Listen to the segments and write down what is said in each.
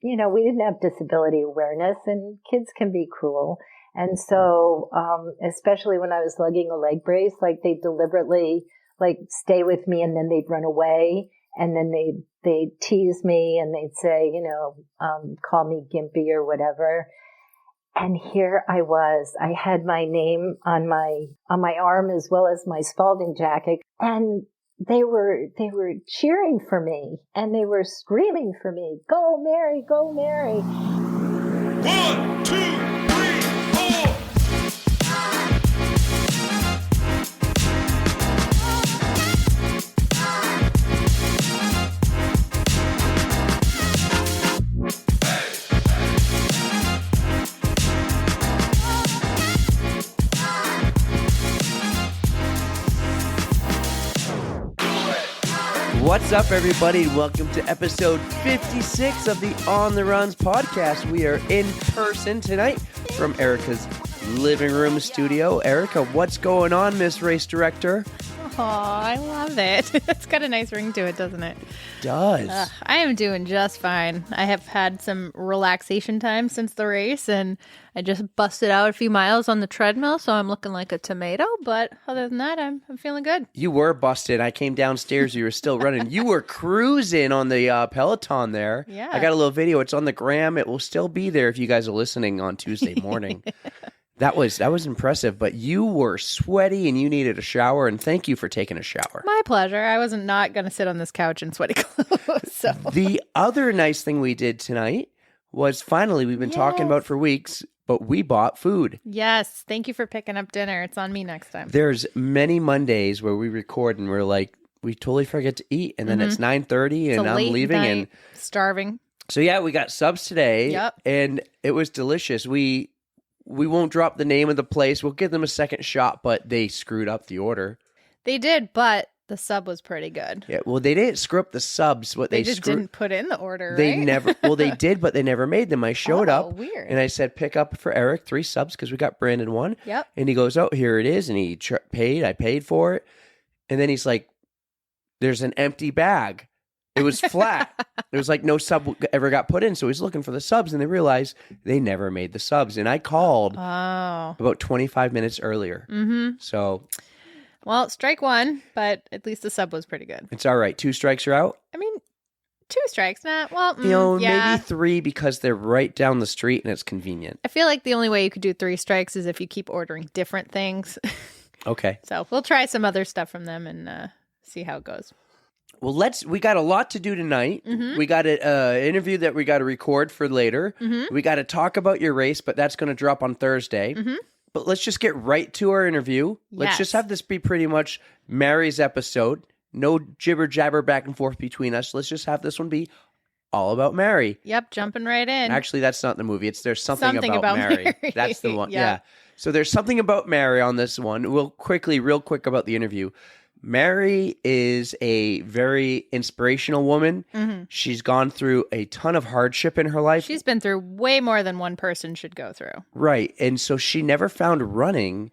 we didn't have disability awareness, and kids can be cruel. And so, especially when I was lugging a leg brace, like they deliberately like stay with me and then they'd run away, and then they'd tease me and they'd say, call me Gimpy or whatever. And here I was. I had my name on my arm as well as my Spalding jacket, and they were cheering for me and they were screaming for me, "Go Mary, go Mary." 1, 2, 3, 4. What's up, everybody? Welcome to episode 56 of the On the Runs podcast. We are in person tonight from Erica's living room studio. Erica, what's going on, Miss Race Director? Oh, I love it. It's got a nice ring to it, doesn't it? Does. I am doing just fine. I have had some relaxation time since the race, and I just busted out a few miles on the treadmill, so I'm looking like a tomato. But other than that, I'm feeling good. You were busted. I came downstairs. You were still running. You were cruising on the Peloton there. Yeah. I got a little video. It's on the gram. It will still be there if you guys are listening on Tuesday morning. That was impressive, but you were sweaty and you needed a shower, and thank you for taking a shower. My pleasure. I wasn't not going to sit on this couch in sweaty clothes. So. The other nice thing we did tonight was finally, we've been talking about for weeks, but we bought food. Yes. Thank you for picking up dinner. It's on me next time. There's many Mondays where we record and we're like, we totally forget to eat, and then it's 9:30 and I'm leaving. And starving. So yeah, we got subs today. Yep. And it was delicious. We won't drop the name of the place. We'll give them a second shot, but they screwed up the order. They did, but the sub was pretty good. Yeah, well, they didn't screw up the subs. What they just didn't put in the order, They right? never. Well, they did, but they never made them. I showed up, weird. and I said, "Pick up for Eric 3 subs because we got Brandon 1." Yep. And he goes, "Oh, here it is," and he paid. I paid for it, and then he's like, "There's an empty bag." It was flat. It was like no sub ever got put in. So he's looking for the subs, and they realized they never made the subs. And I called about 25 minutes earlier. Mm-hmm. So, well, strike one, but at least the sub was pretty good. it's all right. 2 strikes are out. I mean, 2 strikes, not well. Maybe 3 because they're right down the street and it's convenient. I feel like the only way you could do 3 strikes is if you keep ordering different things. Okay. So we'll try some other stuff from them and see how it goes. Well, we got a lot to do tonight. Mm-hmm. We got an interview that we got to record for later. Mm-hmm. We got to talk about your race, but that's going to drop on Thursday. Mm-hmm. But let's just get right to our interview. Let's just have this be pretty much Mary's episode. No jibber jabber back and forth between us. Let's just have this one be all about Mary. Yep, jumping right in. Actually, that's not the movie. There's something about Mary. That's the one. Yep. Yeah. So there's something about Mary on this one. Real quick about the interview. Mary is a very inspirational woman. Mm-hmm. She's gone through a ton of hardship in her life. She's been through way more than one person should go through. Right. And so she never found running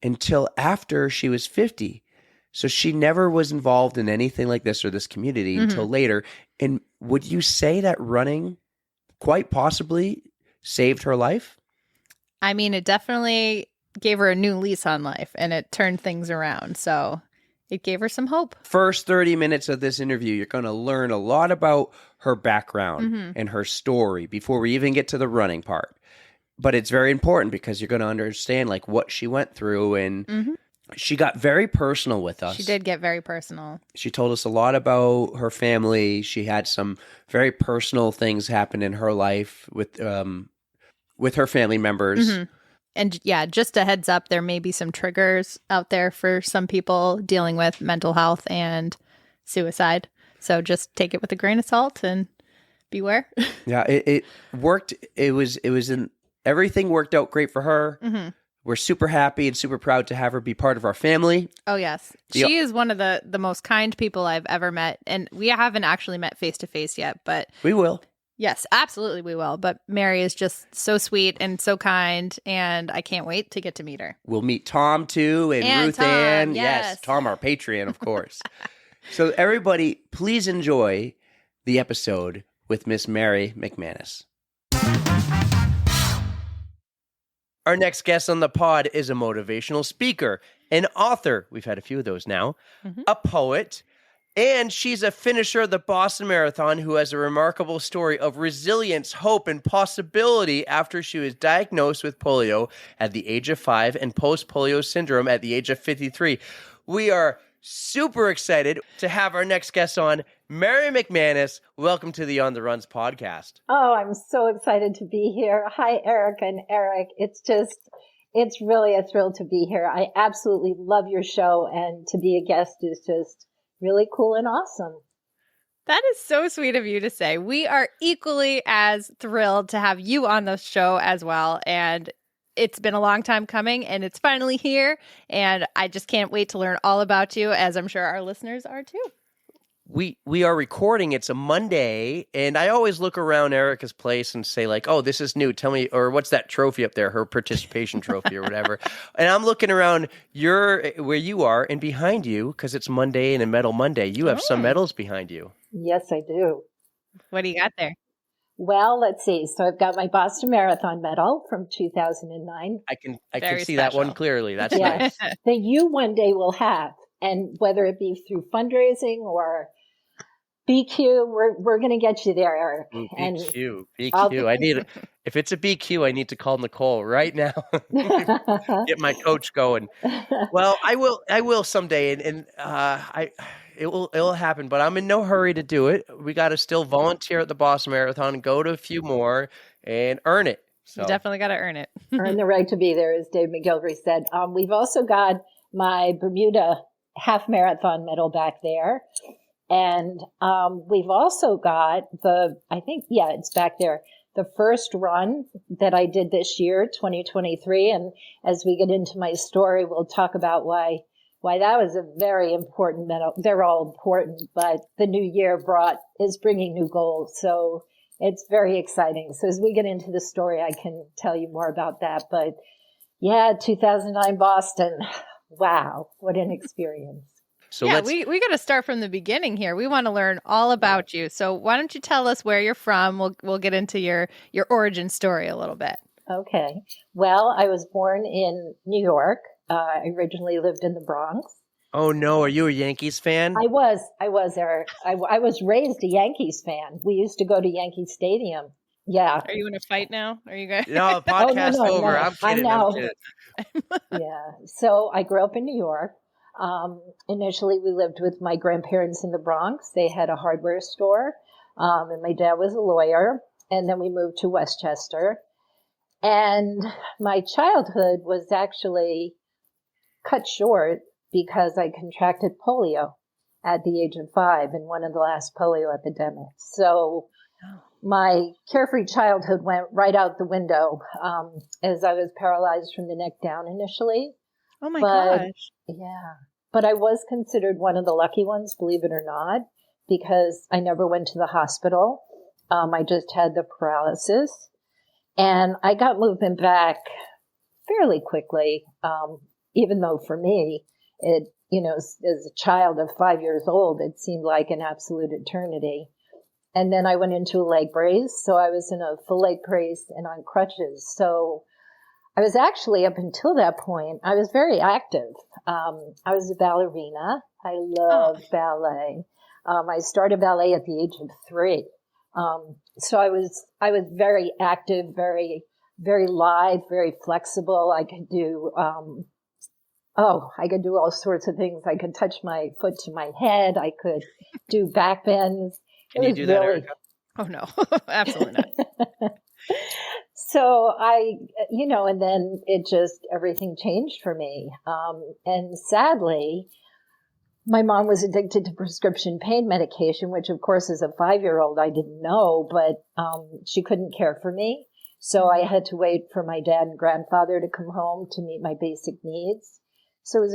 until after she was 50. So she never was involved in anything like this or this community until later. And would you say that running quite possibly saved her life? I mean, it definitely gave her a new lease on life and it turned things around. So it gave her some hope. First 30 minutes of this interview, you're going to learn a lot about her background and her story before we even get to the running part. But it's very important because you're going to understand like what she went through, and she got very personal with us. She did get very personal. She told us a lot about her family. She had some very personal things happen in her life with her family members. Mm-hmm. And yeah, just a heads up, there may be some triggers out there for some people dealing with mental health and suicide. So just take it with a grain of salt and beware. Yeah, it worked. Everything worked out great for her. Mm-hmm. We're super happy and super proud to have her be part of our family. Oh, yes. She is one of the most kind people I've ever met. And we haven't actually met face to face yet, but We will. Yes, absolutely we will. But Mary is just so sweet and so kind, and I can't wait to get to meet her. We'll meet Tom, too, and Ruth Tom, Ann. yes. Tom, our Patreon, of course. So everybody, please enjoy the episode with Miss Mary McManus. Our next guest on the pod is a motivational speaker, an author, we've had a few of those now, a poet, and she's a finisher of the Boston Marathon who has a remarkable story of resilience, hope, and possibility after she was diagnosed with polio at the age of 5 and post polio syndrome at the age of 53. We are super excited to have our next guest on, Mary McManus. Welcome to the On the Runs podcast. Oh, I'm so excited to be here. Hi, Eric and Eric. It's really a thrill to be here. I absolutely love your show, and to be a guest is just really cool and awesome. That is so sweet of you to say. We are equally as thrilled to have you on the show as well. And it's been a long time coming, and it's finally here. And I just can't wait to learn all about you, as I'm sure our listeners are too. We are recording. It's a Monday, and I always look around Erica's place and say, like, oh, this is new. Tell me, or what's that trophy up there, her participation trophy or whatever. And I'm looking around where you are, and behind you, because it's Monday and a Medal Monday, you have some medals behind you. Yes, I do. What do you got there? Well, let's see. So I've got my Boston Marathon medal from 2009. I can Very see that one special. clearly. That's Yes, nice. that you one day will have. And whether it be through fundraising or BQ, we're going to get you there, Eric. Ooh, And BQ. If it's a BQ, I need to call Nicole right now. Get my coach going. Well, I will someday, and it will happen. But I'm in no hurry to do it. We got to still volunteer at the Boston Marathon, go to a few more, and earn it. So You definitely got to earn it. Earn the right to be there, as Dave McGilvery said. We've also got my Bermuda half marathon medal back there. And we've also got it's back there, the first run that I did this year, 2023. And as we get into my story, we'll talk about why that was a very important medal. They're all important, but the new year is bringing new goals. So it's very exciting. So as we get into the story, I can tell you more about that. But yeah, 2009 Boston. Wow, what an experience. So yeah, we got to start from the beginning here. We want to learn all about you. So why don't you tell us where you're from? We'll get into your origin story a little bit. Okay. Well, I was born in New York. I originally lived in the Bronx. Oh no, are you a Yankees fan? I was, Eric. I was raised a Yankees fan. We used to go to Yankee Stadium. Yeah. Are you in a fight now? Are you guys? No, podcast no, over. no. I'm kidding. I'm kidding. Yeah. So I grew up in New York. Initially, we lived with my grandparents in the Bronx. They had a hardware store, and my dad was a lawyer. And then we moved to Westchester. And my childhood was actually cut short because I contracted polio at the age of 5 in one of the last polio epidemics. So my carefree childhood went right out the window as I was paralyzed from the neck down initially. Oh my gosh. Yeah. But I was considered one of the lucky ones, believe it or not, because I never went to the hospital. I just had the paralysis. And I got movement back fairly quickly, even though for me, as a child of 5 years old, it seemed like an absolute eternity. And then I went into a leg brace. So I was in a full leg brace and on crutches. So I was actually, up until that point, I was very active. I was a ballerina. I loved ballet. I started ballet at the age of 3. So I was very active, very, very lithe, very flexible. I could do all sorts of things. I could touch my foot to my head. I could do back bends. Can you do that, Erica? Oh no, absolutely not. So and then everything changed for me. And sadly, my mom was addicted to prescription pain medication, which of course as a 5-year-old, I didn't know, but she couldn't care for me. So I had to wait for my dad and grandfather to come home to meet my basic needs. So it was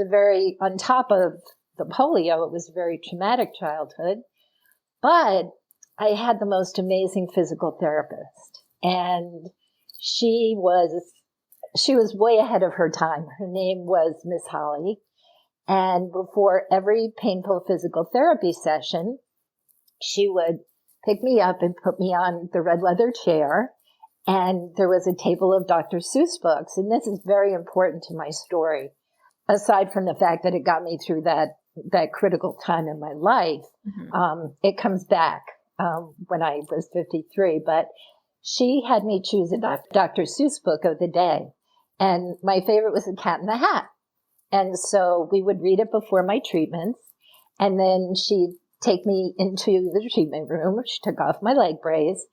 on top of the polio, it was a very traumatic childhood, but I had the most amazing physical therapist, and she was way ahead of her time. Her name was Miss Holly. And before every painful physical therapy session, she would picked me up and put me on the red leather chair. And there was a table of Dr. Seuss books. And this is very important to my story. Aside from the fact that it got me through that critical time in my life, it comes back when I was 53. But she had me choose a Dr. Seuss book of the day. And my favorite was The Cat in the Hat. And so we would read it before my treatments. And then she'd take me into the treatment room. She took off my leg brace.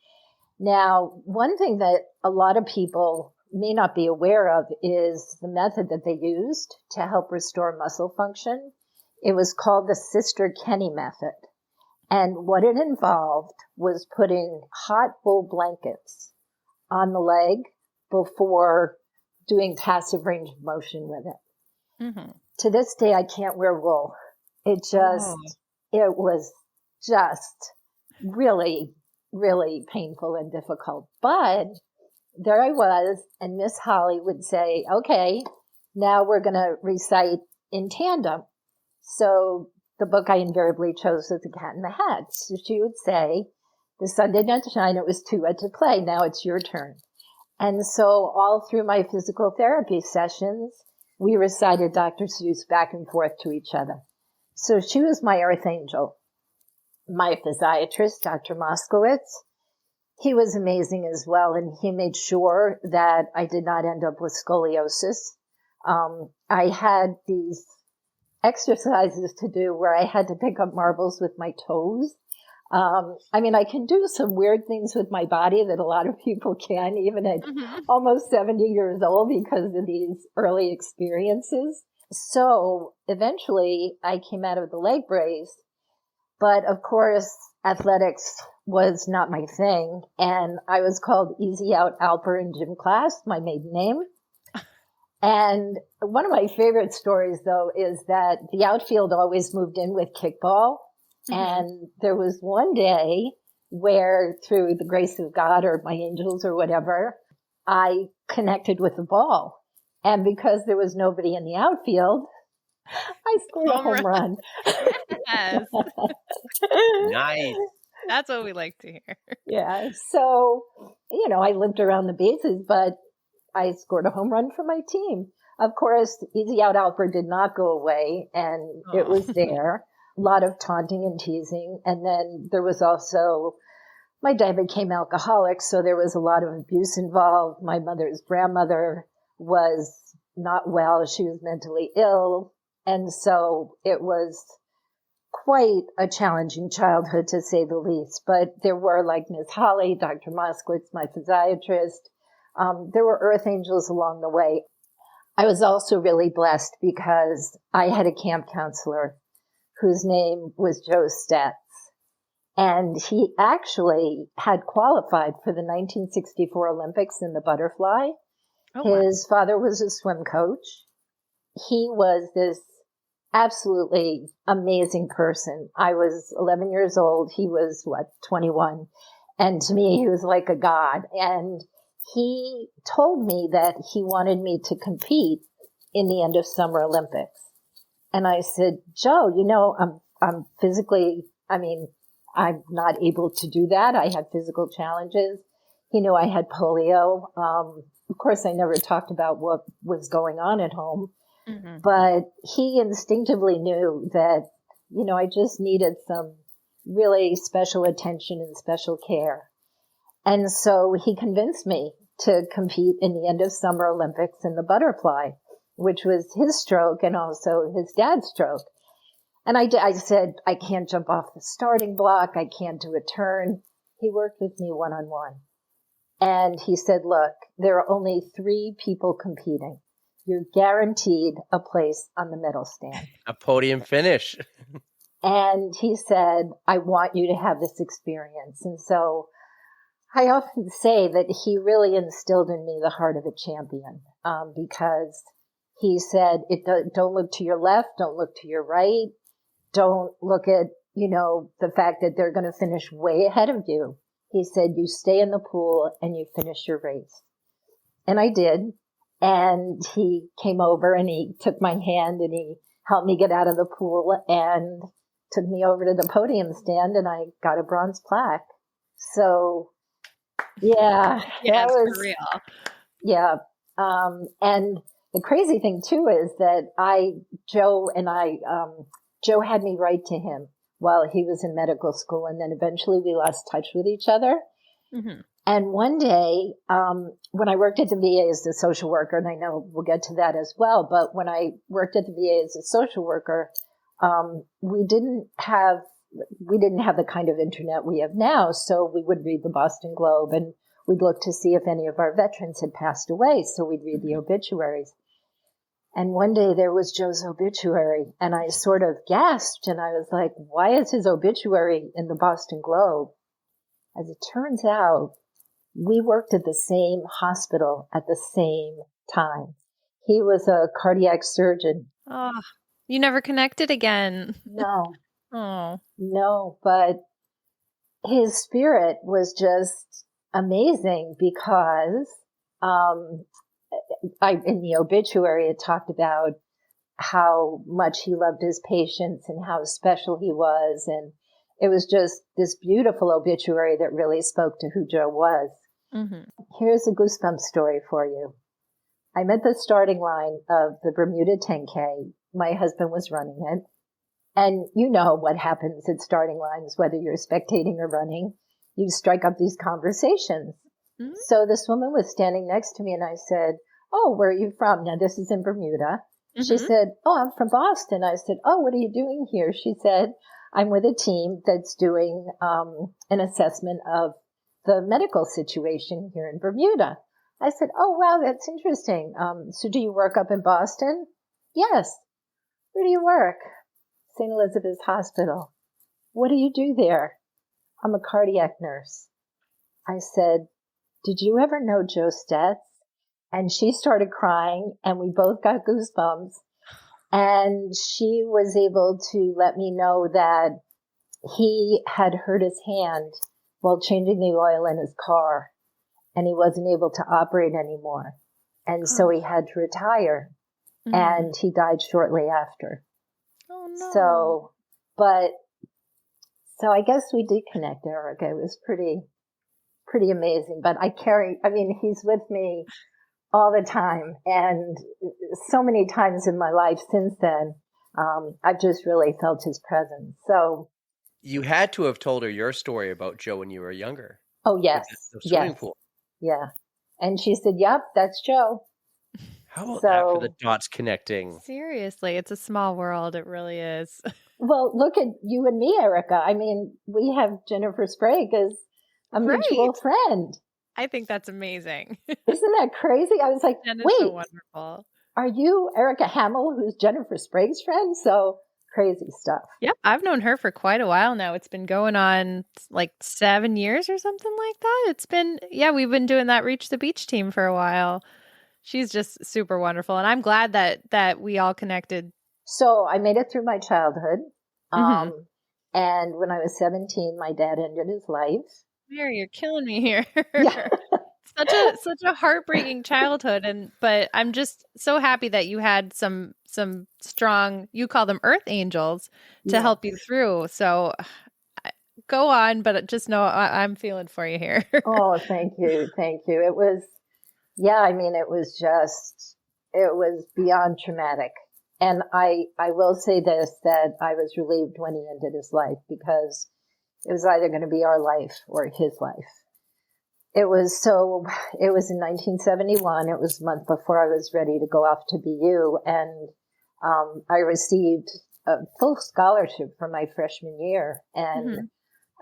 Now, one thing that a lot of people may not be aware of is the method that they used to help restore muscle function. It was called the Sister Kenny method. And what it involved was putting hot wool blankets on the leg before doing passive range of motion with it. Mm-hmm. To this day, I can't wear wool. It was just really, really painful and difficult. But there I was, and Miss Holly would say, okay, now we're going to recite in tandem. So the book I invariably chose was The Cat in the Hat. So she would say, the sun did not shine, it was too wet to play, now it's your turn. And so all through my physical therapy sessions, we recited Dr. Seuss back and forth to each other. So she was my earth angel. My physiatrist, Dr. Moskowitz, he was amazing as well, and he made sure that I did not end up with scoliosis. I had these exercises to do where I had to pick up marbles with my toes. I can do some weird things with my body that a lot of people can, even at almost 70 years old, because of these early experiences. So eventually I came out of the leg brace, but of course athletics was not my thing. And I was called Easy Out Alper in gym class, my maiden name. And one of my favorite stories, though, is that the outfield always moved in with kickball. And there was one day where, through the grace of God or my angels or whatever, I connected with the ball. And because there was nobody in the outfield, I scored a home run. Yes. Nice. That's what we like to hear. Yeah. So, I limped around the bases, but I scored a home run for my team. Of course, Easy Out Alper did not go away, and it was there. A lot of taunting and teasing. And then there was also, my dad became alcoholic, so there was a lot of abuse involved. My mother's grandmother was not well. She was mentally ill. And so it was quite a challenging childhood, to say the least. But there were, like Miss Holly, Dr. Moskowitz, my physiatrist. There were earth angels along the way. I was also really blessed because I had a camp counselor whose name was Joe Stetz. And he actually had qualified for the 1964 Olympics in the butterfly. Oh, his father was a swim coach. He was this absolutely amazing person. I was 11 years old. He was, 21. And to me, he was like a god. And he told me that he wanted me to compete in the end of summer Olympics. And I said, Joe, I'm physically, I'm not able to do that. I have physical challenges. He knew I had polio. Of course, I never talked about what was going on at home, but he instinctively knew that, I just needed some really special attention and special care. And so he convinced me to compete in the end of summer Olympics in the butterfly, which was his stroke and also his dad's stroke. And I said, I can't jump off the starting block. I can't do a turn. He worked with me one-on-one. And he said, look, there are only 3 people competing. You're guaranteed a place on the medal stand. A podium finish. And he said, I want you to have this experience. And so I often say that he really instilled in me the heart of a champion, because he said, don't look to your left, don't look to your right, don't look at, the fact that they're going to finish way ahead of you. He said, you stay in the pool and you finish your race. And I did. And he came over and he took my hand and he helped me get out of the pool and took me over to the podium stand, and I got a bronze plaque. So, yeah, Yeah, that it's was, for real. yeah. And the crazy thing too is that Joe had me write to him while he was in medical school. And then eventually we lost touch with each other. Mm-hmm. And one day, when I worked at the VA as a social worker, and I know we'll get to that as well, but when I worked at the VA as a social worker, we didn't have the kind of internet we have now. So we would read the Boston Globe and we'd look to see if any of our veterans had passed away. So we'd read the obituaries. And one day there was Joe's obituary and I sort of gasped and I was like, why is his obituary in the Boston Globe? As it turns out, we worked at the same hospital at the same time. He was a cardiac surgeon. Oh, you never connected again. No, Oh, but his spirit was just amazing because in the obituary, it talked about how much he loved his patients and how special he was. And it was just this beautiful obituary that really spoke to who Joe was. mm-hmm. Here's a goosebump story for you. I'm at the starting line of the Bermuda 10K. My husband was running it. And you know what happens at starting lines, whether you're spectating or running. You strike up these conversations. Mm-hmm. So this woman was standing next to me and I said, oh, where are you from? Now, this is in Bermuda. Mm-hmm. She said, oh, I'm from Boston. I said, oh, what are you doing here? She said, I'm with a team that's doing an assessment of the medical situation here in Bermuda. I said, oh, wow, that's interesting. So do you work up in Boston? Yes. Where do you work? St. Elizabeth's Hospital. What do you do there? I'm a cardiac nurse. I said, did you ever know Joe Stetz? And she started crying and we both got goosebumps. And she was able to let me know that he had hurt his hand while changing the oil in his car and he wasn't able to operate anymore. And so he had to retire and he died shortly after. Oh, no. So I guess we did connect, Erica. It was pretty amazing. But he's with me all the time. And so many times in my life since then, I've just really felt his presence. So You had to have told her your story about Joe when you were younger. oh, yes. The swimming Yes. pool. Yeah. And she said, yep, that's Joe. How about that for the So, dots connecting? Seriously, it's a small world. It really is. well, look at you and me, Erica. I mean, we have Jennifer Sprague as a mutual Right. friend. I think that's amazing. Isn't that crazy? I was like, Jen is so wait, wonderful. are you Erica Hamill, who's Jennifer Sprague's friend? So crazy stuff. Yep, I've known her for quite a while now. It's been going on like 7 years or something like that. We've been doing that Reach the Beach team for a while. She's just super wonderful. And I'm glad that we all connected. So I made it through my childhood. Mhm. And when I was 17, my dad ended his life. Mary, you're killing me here. Yeah. Such a heartbreaking childhood, but I'm just so happy that you had some strong, you call them earth angels, to Yeah. help you through. So go on, but just know I'm feeling for you here. Oh, thank you. Thank you. It was beyond traumatic. And I will say this, that I was relieved when he ended his life because it was either going to be our life or his life. It was in 1971. It was a month before I was ready to go off to BU. And I received a full scholarship for my freshman year. And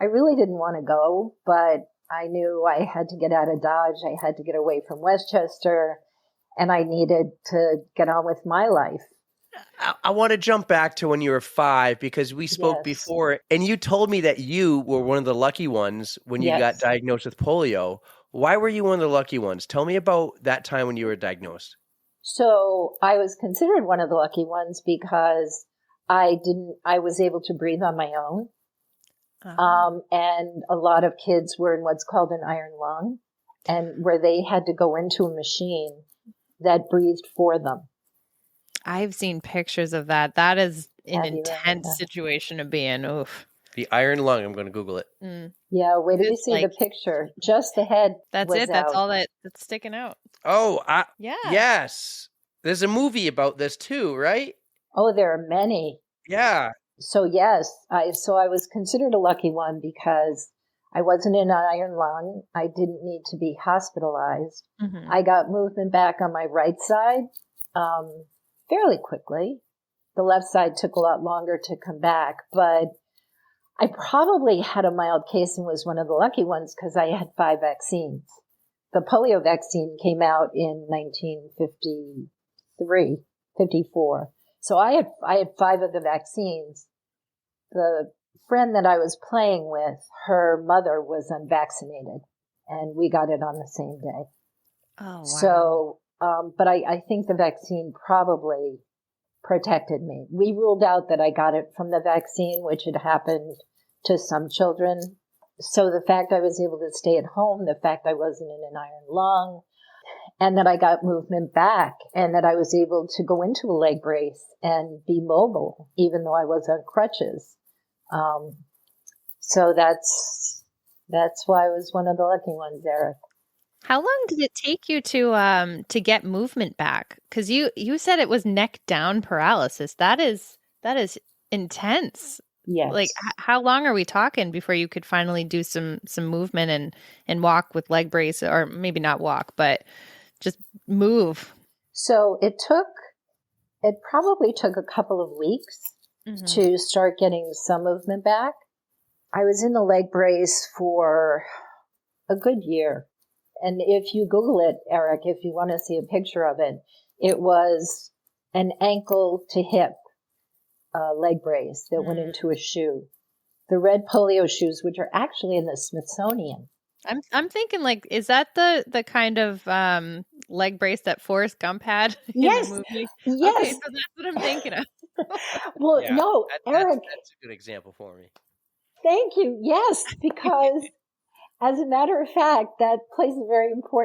I really didn't want to go, but I knew I had to get out of Dodge. I had to get away from Westchester and I needed to get on with my life. I want to jump back to when you were 5 because we spoke Yes. before and you told me that you were one of the lucky ones when you Yes. got diagnosed with polio. Why were you one of the lucky ones? Tell me about that time when you were diagnosed. So I was considered one of the lucky ones because I was able to breathe on my own. And a lot of kids were in what's called an iron lung and where they had to go into a machine that breathed for them. I've seen pictures of that. That is an Have you ever intense done? situation to be in. Oof. The iron lung. I'm going to Google it. Yeah, wait till you It's see the like- picture. Just the head. That's was it. That's out. all that's sticking out. Oh, Yeah. yes. There's a movie about this too, right? Oh, there are many. Yeah. So yes, I was considered a lucky one because I wasn't in an iron lung. I didn't need to be hospitalized. Mhm. I got movement back on my right side fairly quickly. The left side took a lot longer to come back, but I probably had a mild case and was one of the lucky ones because I had 5 vaccines. The polio vaccine came out in 1953, 54. So I had 5 of the vaccines. The friend that I was playing with, her mother was unvaccinated, and we got it on the same day. Oh, wow. So, but I think the vaccine probably protected me. We ruled out that I got it from the vaccine, which had happened to some children. So the fact I was able to stay at home, the fact I wasn't in an iron lung, and that I got movement back, and that I was able to go into a leg brace and be mobile, even though I was on crutches. So that's why I was one of the lucky ones, Eric. How long did it take you to get movement back? Because you said it was neck down paralysis. That is intense. Yes. Like how long are we talking before you could finally do some movement and walk with leg brace, or maybe not walk, but just move? So it probably took a couple of weeks to start getting some movement back. I was in the leg brace for a good year. And if you Google it, Eric, if you want to see a picture of it, it was an ankle to hip leg brace that went into a shoe. The red polio shoes, which are actually in the Smithsonian. I'm thinking, like, is that the kind of leg brace that Forrest Gump had in Yes. the movie? Yes. Okay, so that's what I'm thinking of. Well, Yeah, no, Eric. That's a good example for me. Thank you. Yes, because as a matter of fact, that plays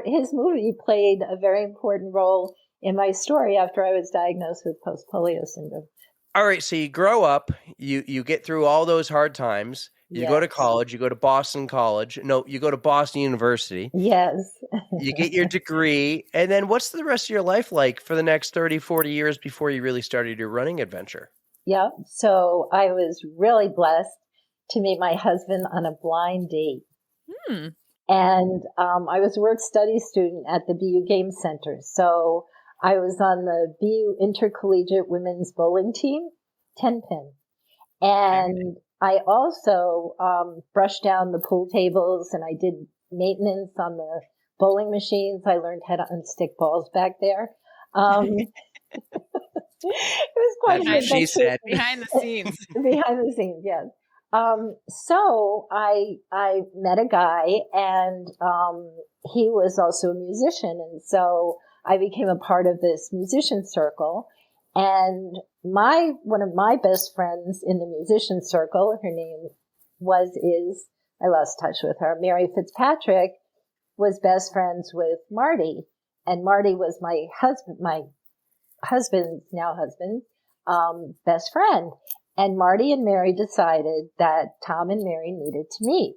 his movie played a very important role in my story after I was diagnosed with post polio syndrome. All right, so you grow up, you get through all those hard times. You go to college, you go to Boston College. No, you go to Boston University. Yes. You get your degree. And then what's the rest of your life like for the next 30, 40 years before you really started your running adventure? Yep. So I was really blessed to meet my husband on a blind date. And I was a work-study student at the BU Game Center. So I was on the BU Intercollegiate Women's Bowling Team, 10-pin. And I also brushed down the pool tables, and I did maintenance on the bowling machines. I learned how to unstick balls back there. It was quite an she said. Behind the scenes. Behind the scenes, yes. So I met a guy, and he was also a musician, and so I became a part of this musician circle. And one of my best friends in the musician circle, her name I lost touch with her, Mary Fitzpatrick, was best friends with Marty, and Marty was my husband's best friend. And Marty and Mary decided that Tom and Mary needed to meet.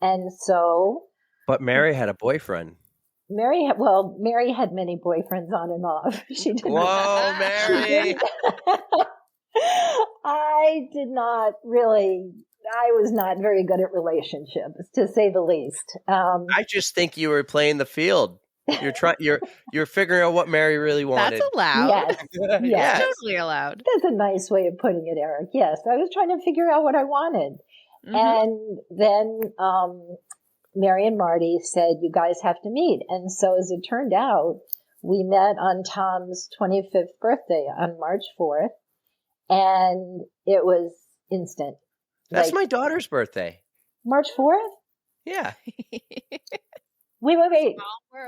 And so. But Mary had a boyfriend. Mary had many boyfriends on and off. She did. Whoa, Mary! I was not very good at relationships, to say the least. I just think you were playing the field. You're figuring out what Mary really wanted. That's allowed. Yes. Yes. Totally allowed. That's a nice way of putting it, Eric. Yes, I was trying to figure out what I wanted. And then Mary and Marty said, you guys have to meet. And so as it turned out, we met on Tom's 25th birthday on March 4th. And it was instant. That's my daughter's birthday. March 4th? Yeah. Wait.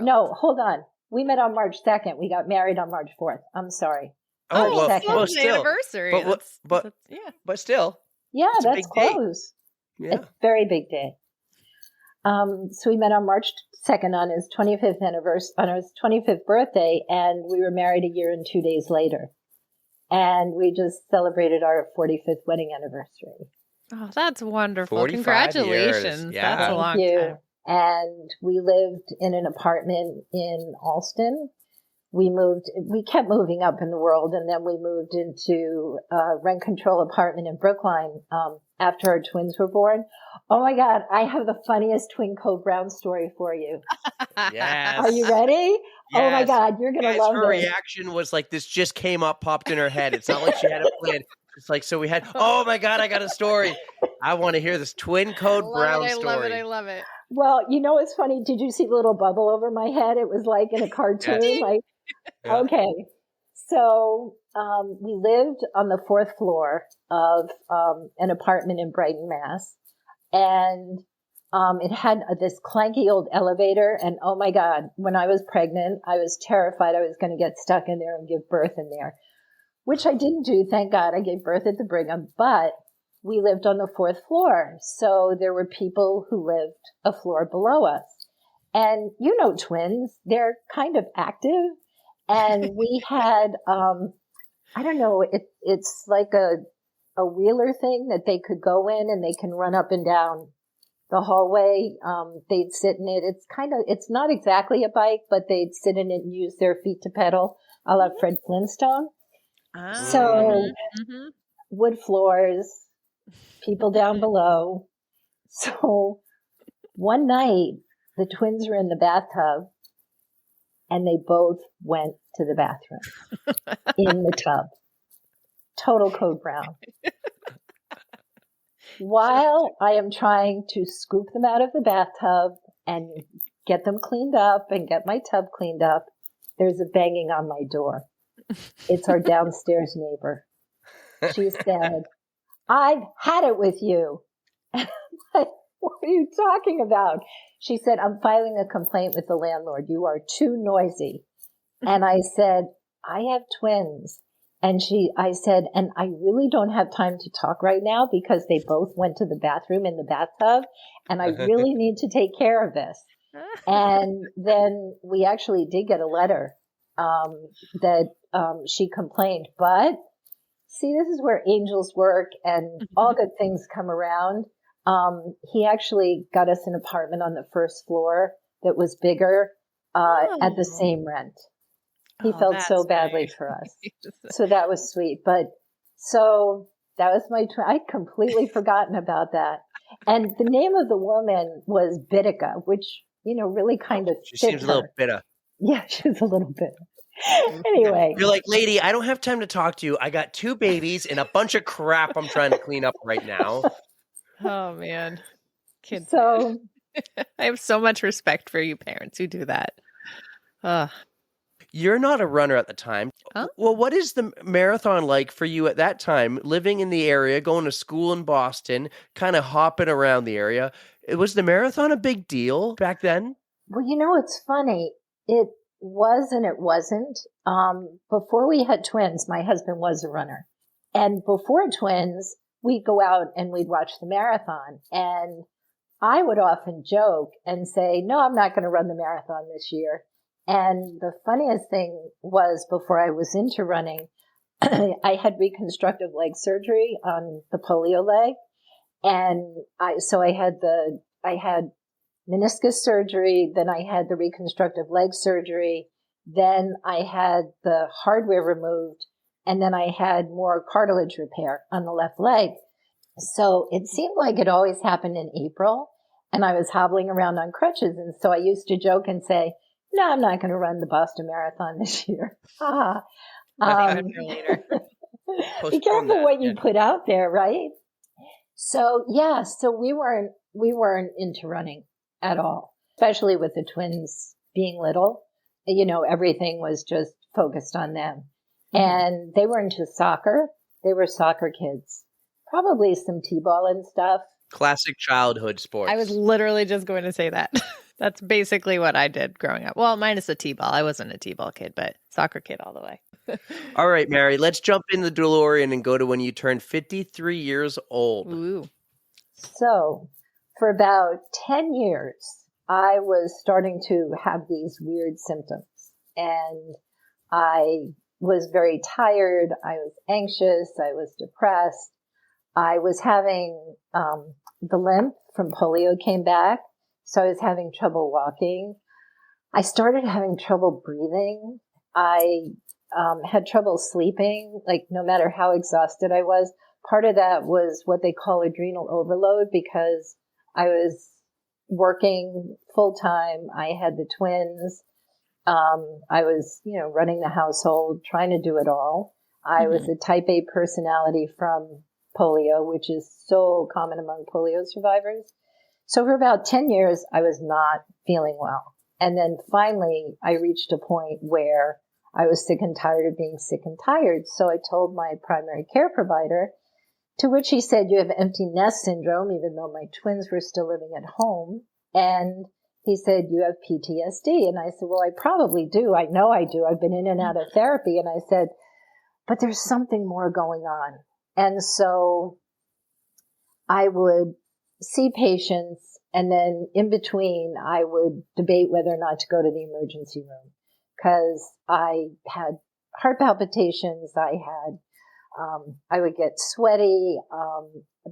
No, hold on. We met on March 2nd. We got married on March 4th. I'm sorry. Oh, well, still. Anniversary. But still. Yeah, it's a that's big day. close. Yeah. It's a very big day. So we met on March 2nd on his 25th anniversary, on his 25th birthday, and we were married a year and 2 days later. And we just celebrated our 45th wedding anniversary. Oh, that's wonderful. 45 years. Congratulations. Yeah. That's a Thank long you. time. And we lived in an apartment in Alston. We kept moving up in the world, and then we moved into a rent control apartment in Brookline after our twins were born. Oh my God, I have the funniest twin code brown story for you. Yes. Are you ready? Oh my Yes. God, you're going to Guys, love her this. reaction was like, this just came up, popped in her head. It's not like she had a plan. It's like, so we had, oh my God, I got a story. I want to hear this twin code brown I story. love it. I love it. Well, you know what's funny? Did you see the little bubble over my head? It was like in a cartoon. Yes. Like, Yeah. okay. So we lived on the fourth floor of an apartment in Brighton, Mass. And it had this clanky old elevator. And oh my God, when I was pregnant, I was terrified I was going to get stuck in there and give birth in there, which I didn't do. Thank God I gave birth at the Brigham. But we lived on the fourth floor. So there were people who lived a floor below us. And you know, twins, they're kind of active. And we had, I don't know, it's like a wheeler thing that they could go in and they can run up and down the hallway. They'd sit in it. It's not exactly a bike, but they'd sit in it and use their feet to pedal, a la Fred Flintstone. So wood floors, people down below. So one night the twins were in the bathtub and they both went to the bathroom in the tub. Total code brown. While I am trying to scoop them out of the bathtub and get them cleaned up and get my tub cleaned up, there's a banging on my door. It's our downstairs neighbor. She said, "I've had it with you." Like, what are you talking about? She said, "I'm filing a complaint with the landlord. You are too noisy." And I said, "I have twins." And I said, "And I really don't have time to talk right now because they both went to the bathroom in the bathtub and I really need to take care of this." And then we actually did get a letter that she complained. But see, this is where angels work and all good things come around. He actually got us an apartment on the first floor that was bigger at the same rent. He felt so badly nice. for us. So that was sweet. But so that was I'd completely forgotten about that. And the name of the woman was Bitica, which, you know, really kind of She fit seems her. a little bitter. Yeah, she was a little bit. Anyway. You're like, lady, I don't have time to talk to you. I got 2 babies and a bunch of crap I'm trying to clean up right now. Oh, man. Kids. So I have so much respect for you parents who do that. You're not a runner at the time. Huh? Well, what is the marathon like for you at that time, living in the area, going to school in Boston, kind of hopping around the area? Was the marathon a big deal back then? well, you know, it's funny. It was and it wasn't. Before we had twins, my husband was a runner. And before twins, we'd go out and we'd watch the marathon. And I would often joke and say, "No, I'm not going to run the marathon this year." And the funniest thing was, before I was into running, I had reconstructive leg surgery on the polio leg. And I had meniscus surgery, then I had the reconstructive leg surgery, then I had the hardware removed, and then I had more cartilage repair on the left leg. So it seemed like it always happened in April, and I was hobbling around on crutches. And so I used to joke and say, "No, I'm not going to run the Boston Marathon this year." Later. Be careful what you put out there, right? So yeah, so we weren't into running at all, especially with the twins being little. You know, everything was just focused on them. And they were into soccer. They were soccer kids. Probably some t-ball and stuff. Classic childhood sports. I was literally just going to say that. That's basically what I did growing up. Well, minus the t-ball. I wasn't a t-ball kid, but soccer kid all the way. All right, Mary, let's jump in the DeLorean and go to when you turned 53 years old. Ooh. So for about 10 years, I was starting to have these weird symptoms. And I was very tired. I was anxious. I was depressed. I was having the limp from polio came back, so I was having trouble walking. I started having trouble breathing. I had trouble sleeping, like no matter how exhausted I was. Part of that was what they call adrenal overload because I was working full time. I had the twins. I was, running the household, trying to do it all. I was a type A personality from polio, which is so common among polio survivors. So for about 10 years, I was not feeling well. And then finally, I reached a point where I was sick and tired of being sick and tired. So I told my primary care provider, to which he said, you have empty nest syndrome, even though my twins were still living at home. And he said, you have PTSD. And I said, well, I probably do. I know I do. I've been in and out of therapy. And I said, but there's something more going on. And so I would see patients, and then in between, I would debate whether or not to go to the emergency room because I had heart palpitations. I would get sweaty,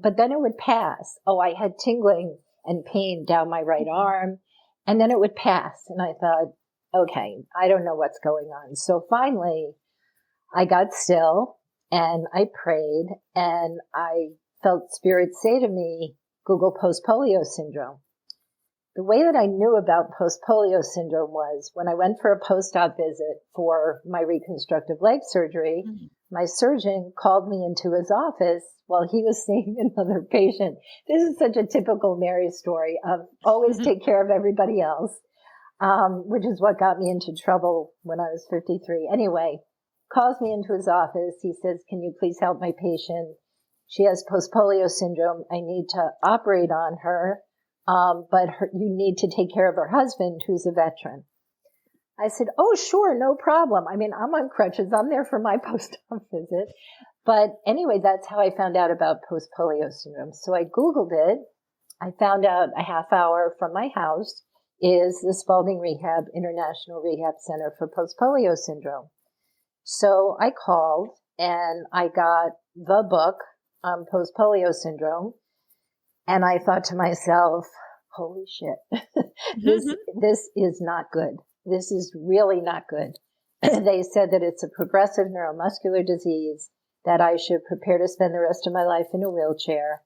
but then it would pass. Oh, I had tingling and pain down my right arm, and then it would pass. And I thought, okay, I don't know what's going on. So finally, I got still and I prayed, and I felt Spirit say to me, Google Post Polio Syndrome. The way that I knew about Post Polio Syndrome was when I went for a post-op visit for my reconstructive leg surgery, my surgeon called me into his office while he was seeing another patient. This is such a typical Mary story of always take care of everybody else, which is what got me into trouble when I was 53. Anyway, calls me into his office. He says, can you please help my patient? She has Post Polio Syndrome. I need to operate on her, but you need to take care of her husband, who's a veteran. I said, oh, sure, no problem. I mean, I'm on crutches. I'm there for my post-op visit. But anyway, that's how I found out about Post Polio Syndrome. So I Googled it. I found out a half hour from my house is the Spalding Rehab International Rehab Center for Post Polio Syndrome. So I called and I got the book on Post Polio Syndrome. And I thought to myself, holy shit, this is not good. This is really not good. They said that it's a progressive neuromuscular disease, that I should prepare to spend the rest of my life in a wheelchair.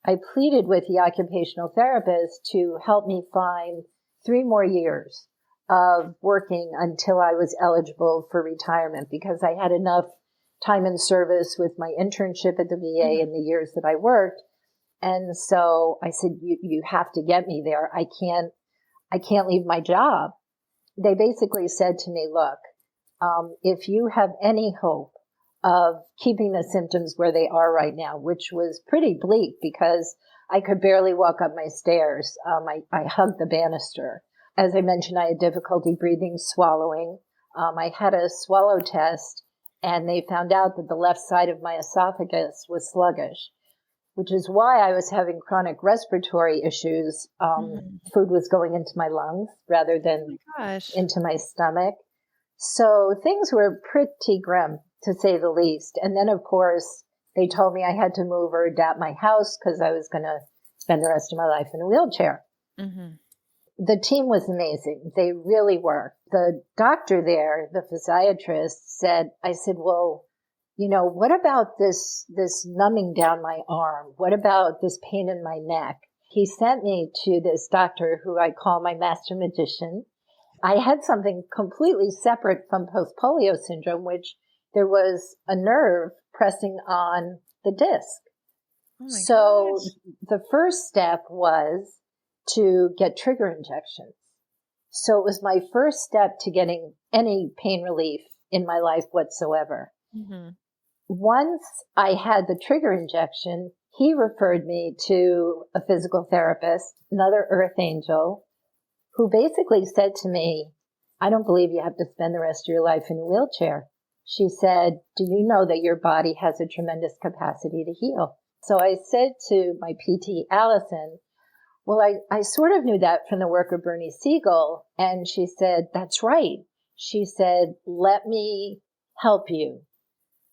I pleaded with the occupational therapist to help me find 3 more years of working until I was eligible for retirement because I had enough time in service with my internship at the VA and the years that I worked. And so I said, you have to get me there. I can't leave my job. They basically said to me, look, if you have any hope of keeping the symptoms where they are right now, which was pretty bleak because I could barely walk up my stairs. I hugged the banister. As I mentioned, I had difficulty breathing, swallowing. I had a swallow test, and they found out that the left side of my esophagus was sluggish, which is why I was having chronic respiratory issues. Food was going into my lungs rather than into my stomach. So things were pretty grim, to say the least. And then, of course, they told me I had to move or adapt my house because I was going to spend the rest of my life in a wheelchair. The team was amazing. They really were. The doctor there, the physiatrist, I said, well, what about this numbing down my arm? What about this pain in my neck? He sent me to this doctor who I call my master magician. I had something completely separate from post polio syndrome, which there was a nerve pressing on the disc. So the first step was to get trigger injections. So it was my first step to getting any pain relief in my life whatsoever. Once I had the trigger injection, he referred me to a physical therapist, another earth angel, who basically said to me, I don't believe you have to spend the rest of your life in a wheelchair. She said, do you know that your body has a tremendous capacity to heal? So I said to my PT, Allison, well, I sort of knew that from the work of Bernie Siegel. And she said, that's right. She said, let me help you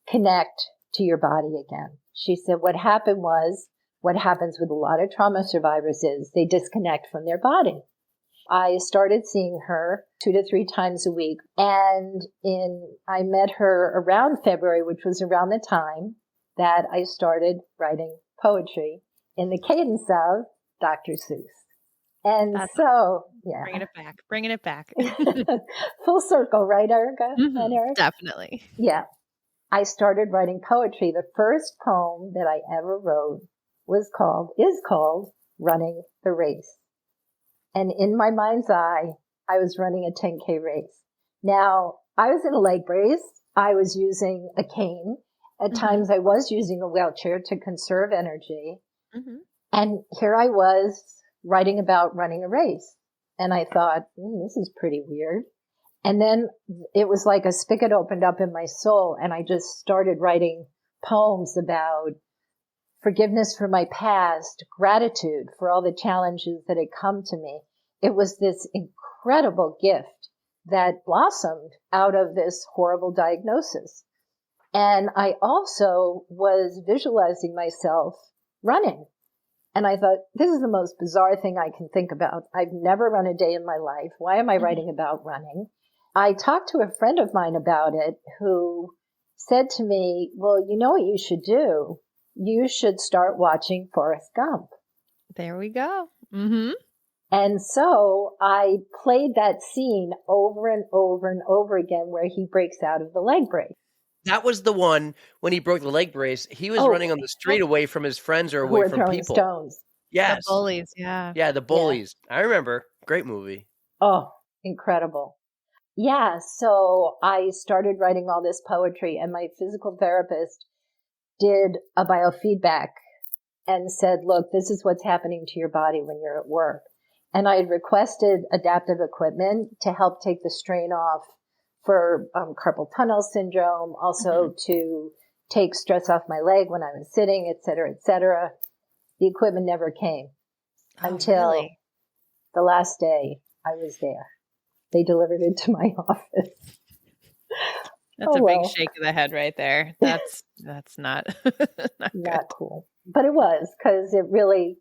connect to your body again. She said what happened was, what happens with a lot of trauma survivors is they disconnect from their body. I started seeing her 2 to 3 times a week. And I met her around February, which was around the time that I started writing poetry in the cadence of Dr. Seuss. And That's so, yeah. Bringing it back. Full circle, right, Erica? And Eric? Definitely. Yeah. I started writing poetry. The first poem that I ever wrote is called Running the Race. And in my mind's eye, I was running a 10K race. Now, I was in a leg brace. I was using a cane. At times, I was using a wheelchair to conserve energy. And here I was writing about running a race. And I thought, this is pretty weird. And then it was like a spigot opened up in my soul. And I just started writing poems about forgiveness for my past, gratitude for all the challenges that had come to me. It was this incredible gift that blossomed out of this horrible diagnosis. And I also was visualizing myself running. And I thought, this is the most bizarre thing I can think about. I've never run a day in my life. Why am I writing about running? I talked to a friend of mine about it who said to me, well, you know what you should do? You should start watching Forrest Gump. There we go. And so I played that scene over and over and over again where he breaks out of the leg brace. That was the one when he broke the leg brace. He was running on the street away from his friends or away from people. Stones. Yes. The bullies, yeah. Yeah, the bullies. Yeah. I remember. Great movie. Oh, incredible. Yeah, so I started writing all this poetry, and my physical therapist did a biofeedback and said, look, this is what's happening to your body when you're at work. And I had requested adaptive equipment to help take the strain off for carpal tunnel syndrome, also to take stress off my leg when I was sitting, et cetera, et cetera. The equipment never came until the last day I was there. They delivered it to my office. That's a big shake of the head right there. That's not not cool. But it was, because it really,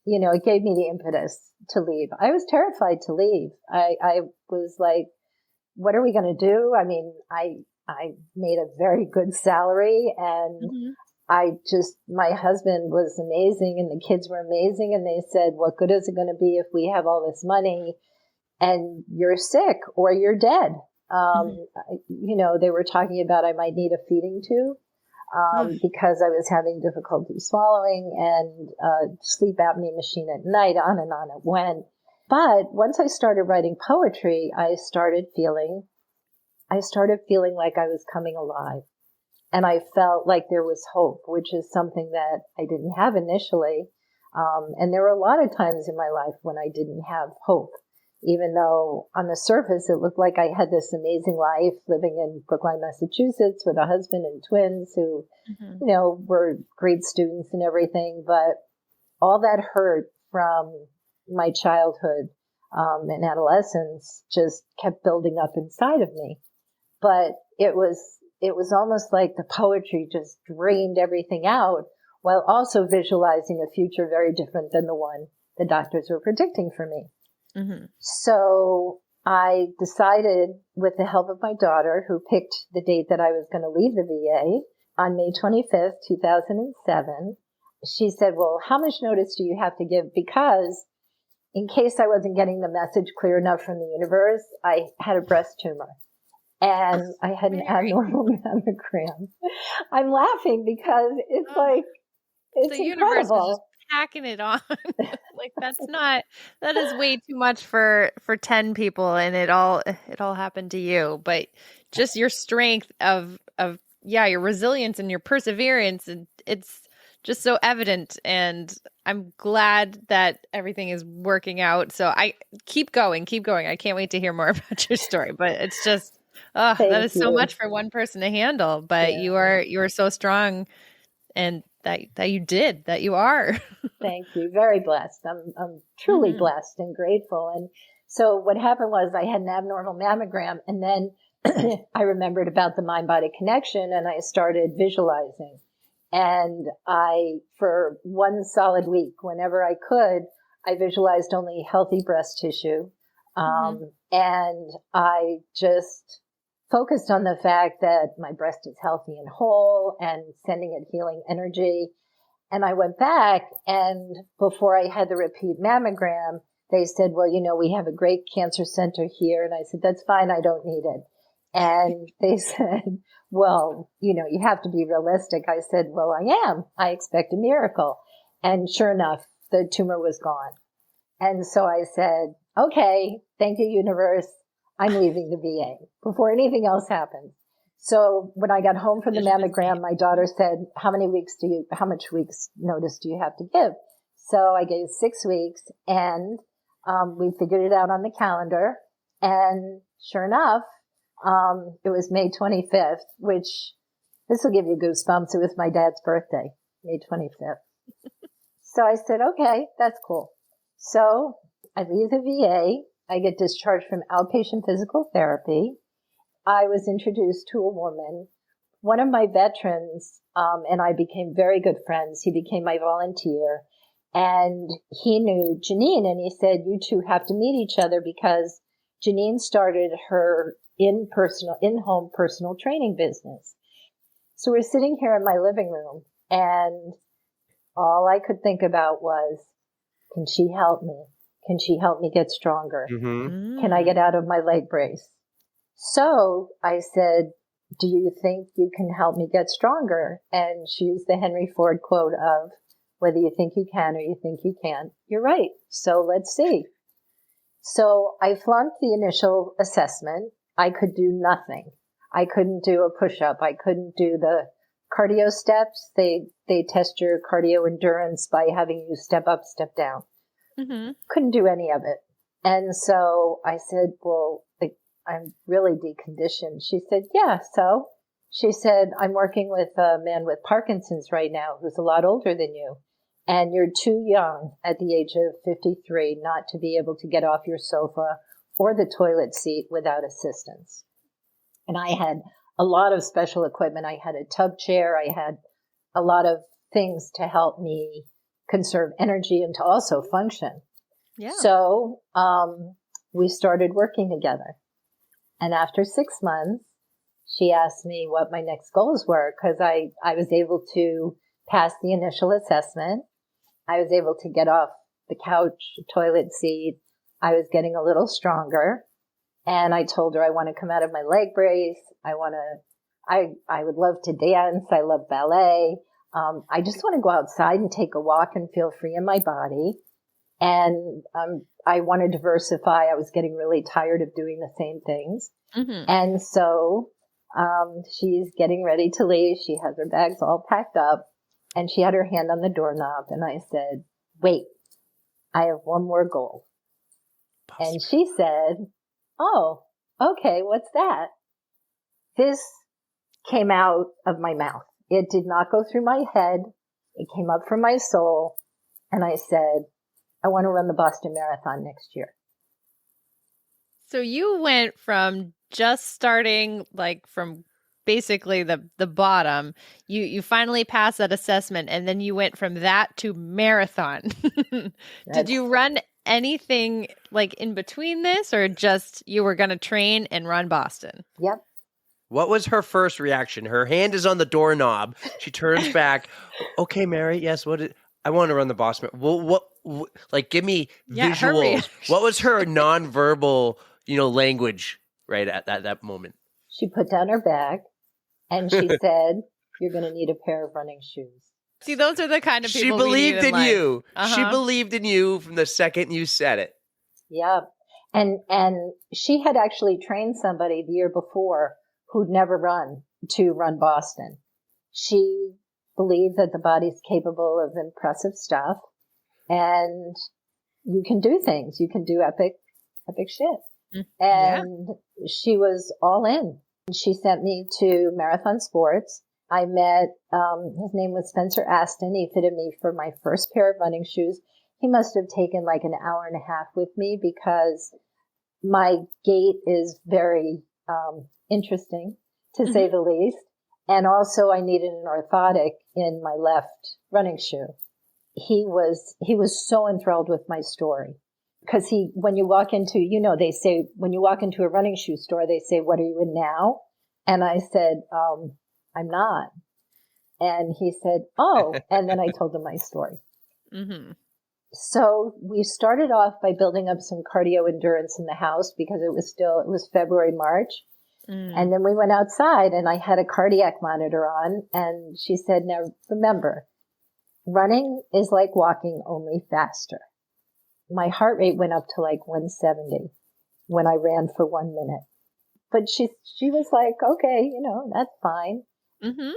it gave me the impetus to leave. I was terrified to leave. I was like, what are we going to do? I mean, I made a very good salary, and my husband was amazing and the kids were amazing. And they said, what good is it going to be if we have all this money and you're sick or you're dead? They were talking about I might need a feeding tube because I was having difficulty swallowing, and sleep apnea machine at night, on and on it went. But once I started writing poetry, I started feeling like I was coming alive. And I felt like there was hope, which is something that I didn't have initially. And there were a lot of times in my life when I didn't have hope, even though on the surface it looked like I had this amazing life living in Brookline, Massachusetts with a husband and twins who, were great students and everything. But all that hurt from my childhood and adolescence just kept building up inside of me. But it was almost like the poetry just drained everything out, while also visualizing a future very different than the one the doctors were predicting for me. So I decided, with the help of my daughter, who picked the date that I was going to leave the VA, on May 25th, 2007, she said, well, how much notice do you have to give? Because in case I wasn't getting the message clear enough from the universe, I had a breast tumor and I had an abnormal mammogram. I'm laughing because it's like, it's the incredible. Universe is just packing it on. Like that is way too much for 10 people, and it all happened to you. But just your strength of your resilience and your perseverance, and it's just so evident. And I'm glad that everything is working out. So I keep going. I can't wait to hear more about your story. But it's just that is so much for one person to handle. But you are so strong, and that you are. Thank you. Very blessed. I'm truly blessed and grateful. And so what happened was I had an abnormal mammogram, and then I remembered about the mind-body connection, and I started visualizing. And for one solid week, whenever I could, I visualized only healthy breast tissue. And I just focused on the fact that my breast is healthy and whole and sending it healing energy. And I went back, and before I had the repeat mammogram, they said, well, we have a great cancer center here. And I said, that's fine. I don't need it. And they said, well, you have to be realistic. I said, well, I am. I expect a miracle. And sure enough, the tumor was gone. And so I said, okay, thank you, universe. I'm leaving the VA before anything else happens. So when I got home from the mammogram, my daughter said, how much weeks notice do you have to give? So I gave 6 weeks, and we figured it out on the calendar. And sure enough, it was May 25th, which this will give you goosebumps. It was my dad's birthday, May 25th. So I said, okay, that's cool. So I leave the VA. I get discharged from outpatient physical therapy. I was introduced to a woman, one of my veterans, and I became very good friends. He became my volunteer, and he knew Janine, and he said, you two have to meet each other because Janine started her in-home personal training business. So we're sitting here in my living room, and all I could think about was, can she help me? Can she help me get stronger? Can I get out of my leg brace? So I said, do you think you can help me get stronger? And she used the Henry Ford quote of, whether you think you can or you think you can't, you're right. So let's see. So I flunked the initial assessment. I could do nothing. I couldn't do a push-up. I couldn't do the cardio steps. They test your cardio endurance by having you step up, step down. Couldn't do any of it. And so I said, well, I'm really deconditioned. She said, yeah. So she said, I'm working with a man with Parkinson's right now who's a lot older than you. And you're too young at the age of 53 not to be able to get off your sofa or the toilet seat without assistance. And I had a lot of special equipment. I had a tub chair. I had a lot of things to help me conserve energy and to also function. Yeah. So we started working together. And after 6 months, she asked me what my next goals were because I was able to pass the initial assessment. I was able to get off the couch, toilet seat. I was getting a little stronger. And I told her I want to come out of my leg brace. I would love to dance. I love ballet. I just want to go outside and take a walk and feel free in my body. And I want to diversify. I was getting really tired of doing the same things. And so she's getting ready to leave. She has her bags all packed up. And she had her hand on the doorknob. And I said, wait, I have one more goal. And she said, oh, okay, what's that? This came out of my mouth. It did not go through my head. It came up from my soul. And I said, I want to run the Boston Marathon next year. So you went from just starting from basically the bottom. You finally passed that assessment, and then you went from that to marathon. Did you run anything in between this, or just you were going to train and run Boston? Yep. What was her first reaction? Her hand is on the doorknob. She turns back. Okay, Mary. Yes. I want to run the Boston. Well, what? Give me visuals. What was her nonverbal, language right at that moment? She put down her bag and she said, "You're going to need a pair of running shoes." See, those are the kind of people she believed in you. She believed in you from the second you said it. Yeah, and she had actually trained somebody the year before who'd never run Boston. She believed that the body's capable of impressive stuff, and you can do things. You can do epic shit. And she was all in. She sent me to Marathon Sports. I met, his name was Spencer Aston. He fitted me for my first pair of running shoes. He must have taken an hour and a half with me because my gait is very interesting, to say the least. And also I needed an orthotic in my left running shoe. He was so enthralled with my story because when you walk into, they say, when you walk into a running shoe store, they say, what are you in now? And I said, I'm not. And he said, oh, and then I told him my story. Mm-hmm. So we started off by building up some cardio endurance in the house because it was February, March. And then we went outside and I had a cardiac monitor on and she said, now remember, running is like walking, only faster. My heart rate went up to like 170 when I ran for 1 minute. But she was like, okay, that's fine. Mm-hmm.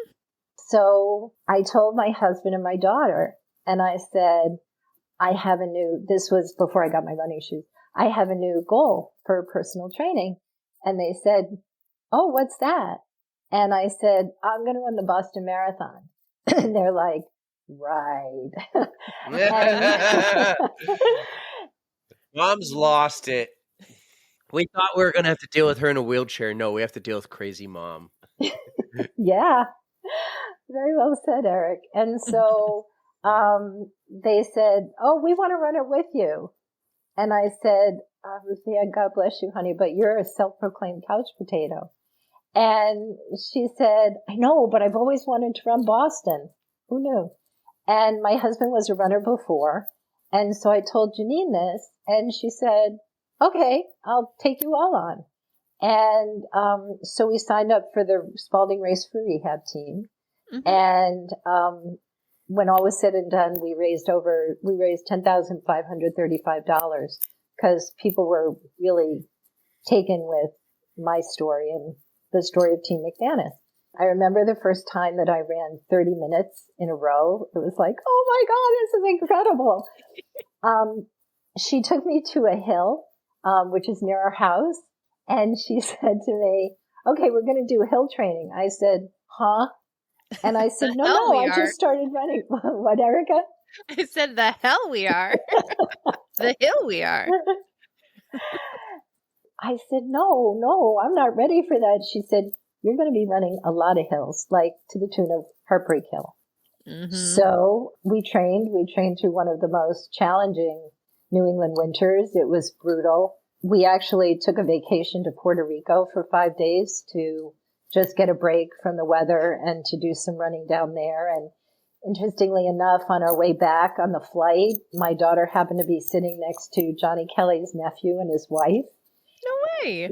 So I told my husband and my daughter, and I said, this was before I got my running shoes. I have a new goal for personal training. And they said, oh, what's that? And I said, I'm going to run the Boston Marathon. And they're like, right. Mom's lost it. We thought we were going to have to deal with her in a wheelchair. No, we have to deal with crazy mom. Yeah, very well said, Eric. And so they said, oh, we want to run it with you. And I said, Ruthia, God bless you, honey, but you're a self-proclaimed couch potato. And she said, I know, but I've always wanted to run Boston. Who knew? And my husband was a runner before. And so I told Janine this, and she said, okay, I'll take you all on. And so we signed up for the Spalding Race for Rehab team. Mm-hmm. And when all was said and done, we raised $10,535 because people were really taken with my story and the story of Team McManus. I remember the first time that I ran 30 minutes in a row. It was like, oh my God, this is incredible. She took me to a hill, which is near our house. And she said to me, okay, we're going to do hill training. I said, huh? And I said, no, I just started running. What, Erica? I said, the hell we are. The hill we are. I said, no, I'm not ready for that. She said, you're going to be running a lot of hills, like to the tune of Heartbreak Hill. Mm-hmm. So we trained through one of the most challenging New England winters. It was brutal. We actually took a vacation to Puerto Rico for 5 days to just get a break from the weather and to do some running down there. And interestingly enough, on our way back on the flight, my daughter happened to be sitting next to Johnny Kelly's nephew and his wife. No way.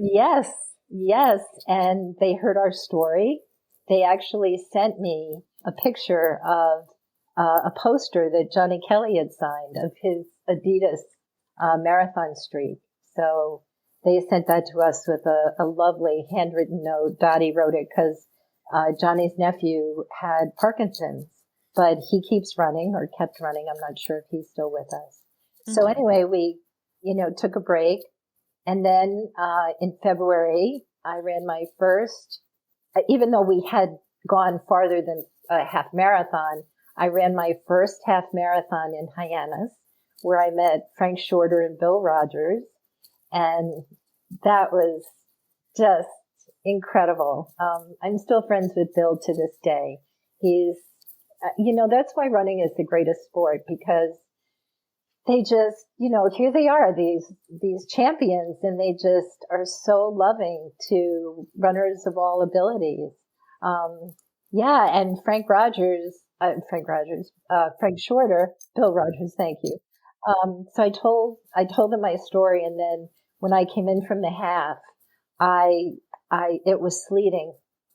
Yes. And they heard our story. They actually sent me a picture of a poster that Johnny Kelly had signed of his Adidas marathon streak. So they sent that to us with a lovely handwritten note. Dottie wrote it because Johnny's nephew had Parkinson's, but he keeps running or kept running. I'm not sure if he's still with us. Mm-hmm. So anyway, we, took a break. And then in February, I ran my first, even though we had gone farther than a half marathon, I ran my first half marathon in Hyannis, where I met Frank Shorter and Bill Rogers. And that was just incredible. I'm still friends with Bill to this day. He's, that's why running is the greatest sport, because they just, here they are, these champions, and they just are so loving to runners of all abilities. And Frank Shorter, Bill Rogers, thank you. So I told them my story, and then when I came in from the half, it was sleeting,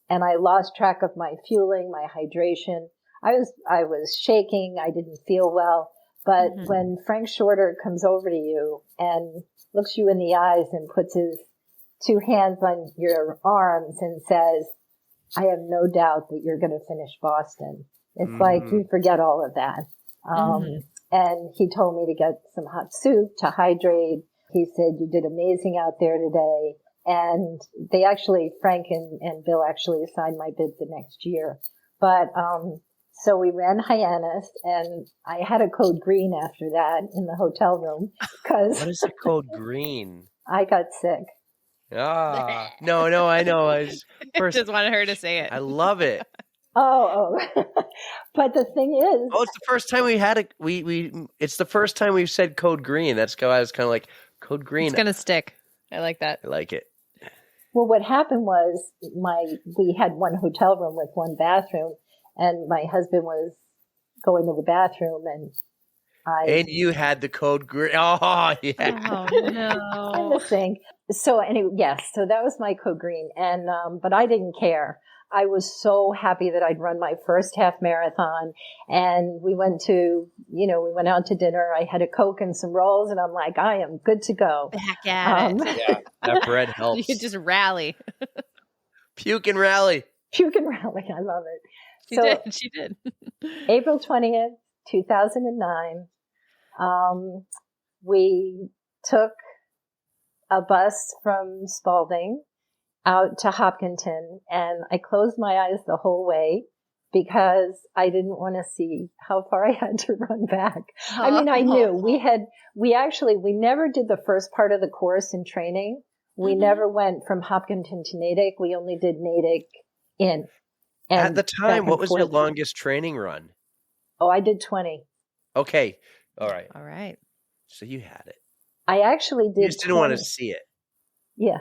and I lost track of my fueling, my hydration. I was shaking. I didn't feel well. But mm-hmm. when Frank Shorter comes over to you and looks you in the eyes and puts his 2 hands on your arms and says, I have no doubt that you're going to finish Boston. It's mm-hmm. like you forget all of that. Mm-hmm. And he told me to get some hot soup to hydrate. He said, you did amazing out there today. And they actually, Frank and Bill actually assigned my bid the next year. But, so we ran Hyannis, and I had a code green after that in the hotel room because what is a code green? I got sick. No, I know. Just wanted her to say it. I love it. Oh. But the thing is, Oh, it's the first time we had it's the first time we've said code green. That's why I was kind of like, code green. It's gonna stick. I like that. I like it. well, what happened was we had one hotel room with one bathroom, and my husband was going to the bathroom, and And you had the code green. Oh, yeah. Oh no. in the sink. So anyway, yes, so that was my code green, and but I didn't care. I was so happy that I'd run my first half marathon, and we went out to dinner. I had a Coke and some rolls, and I'm like, I am good to go. Back at it. Yeah, that bread helps. You could just rally. Puke and rally. Puke and rally. I love it. She did. April 20th, 2009, we took a bus from Spalding out to Hopkinton, and I closed my eyes the whole way because I didn't want to see how far I had to run back. I mean, I knew we never did the first part of the course in training. We never went from Hopkinton to Natick. We only did Natick in. And at the time, what was your forth. longest training run? Oh, I did 20. Okay. All right. All right. So you had it. I actually did. You just didn't want to see it. Yeah.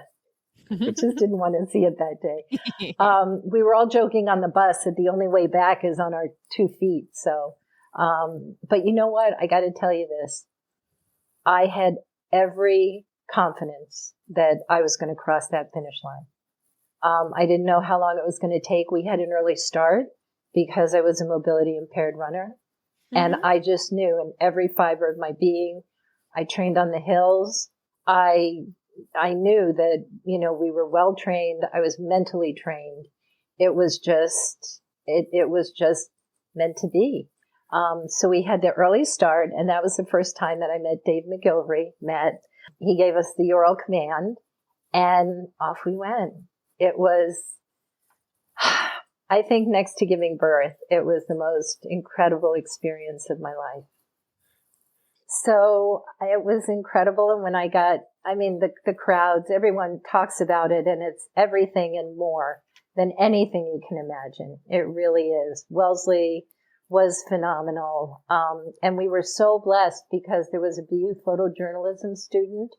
I just didn't want to see it that day. We were all joking on the bus that the only way back is on our 2 feet. So, but you know what? I got to tell you this. I had every confidence that I was going to cross that finish line. I didn't know how long it was going to take. We had an early start because I was a mobility impaired runner. And I just knew in every fiber of my being, I trained on the hills. I knew that, we were well trained. I was mentally trained. It was just meant to be. So we had the early start, and that was the first time that I met Dave McGilvery. He gave us the oral command, and off we went. It was, I think next to giving birth, it was the most incredible experience of my life. So it was incredible. And when the crowds, everyone talks about it, and it's everything and more than anything you can imagine. It really is. Wellesley was phenomenal. And we were so blessed because there was a BU photojournalism student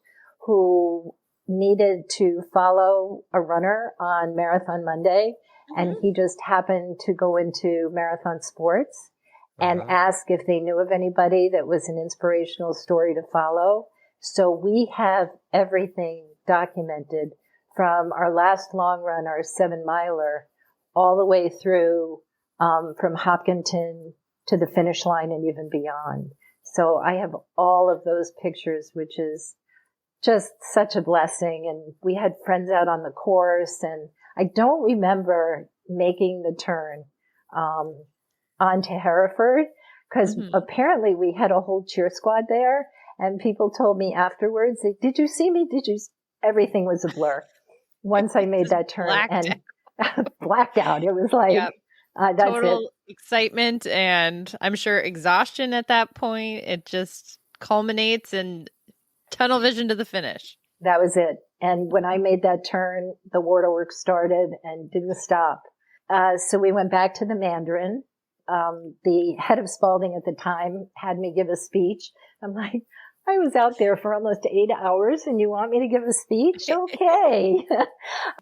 who needed to follow a runner on Marathon Monday. And he just happened to go into marathon sports and ask if they knew of anybody that was an inspirational story to follow. So we have everything documented from our last long run, our 7-miler, all the way through from Hopkinton to the finish line and even beyond. So I have all of those pictures, which is just such a blessing. And we had friends out on the course, and I don't remember making the turn onto Hereford because apparently we had a whole cheer squad there, and people told me afterwards, did you see me? Everything was a blur once I made that turn and blacked out. It was like, that's total excitement and I'm sure exhaustion at that point. It just culminates in tunnel vision to the finish. That was it. And when I made that turn, the waterworks started and didn't stop. So we went back to the Mandarin. The head of Spalding at the time had me give a speech. I'm like, I was out there for almost 8 hours and you want me to give a speech? Okay.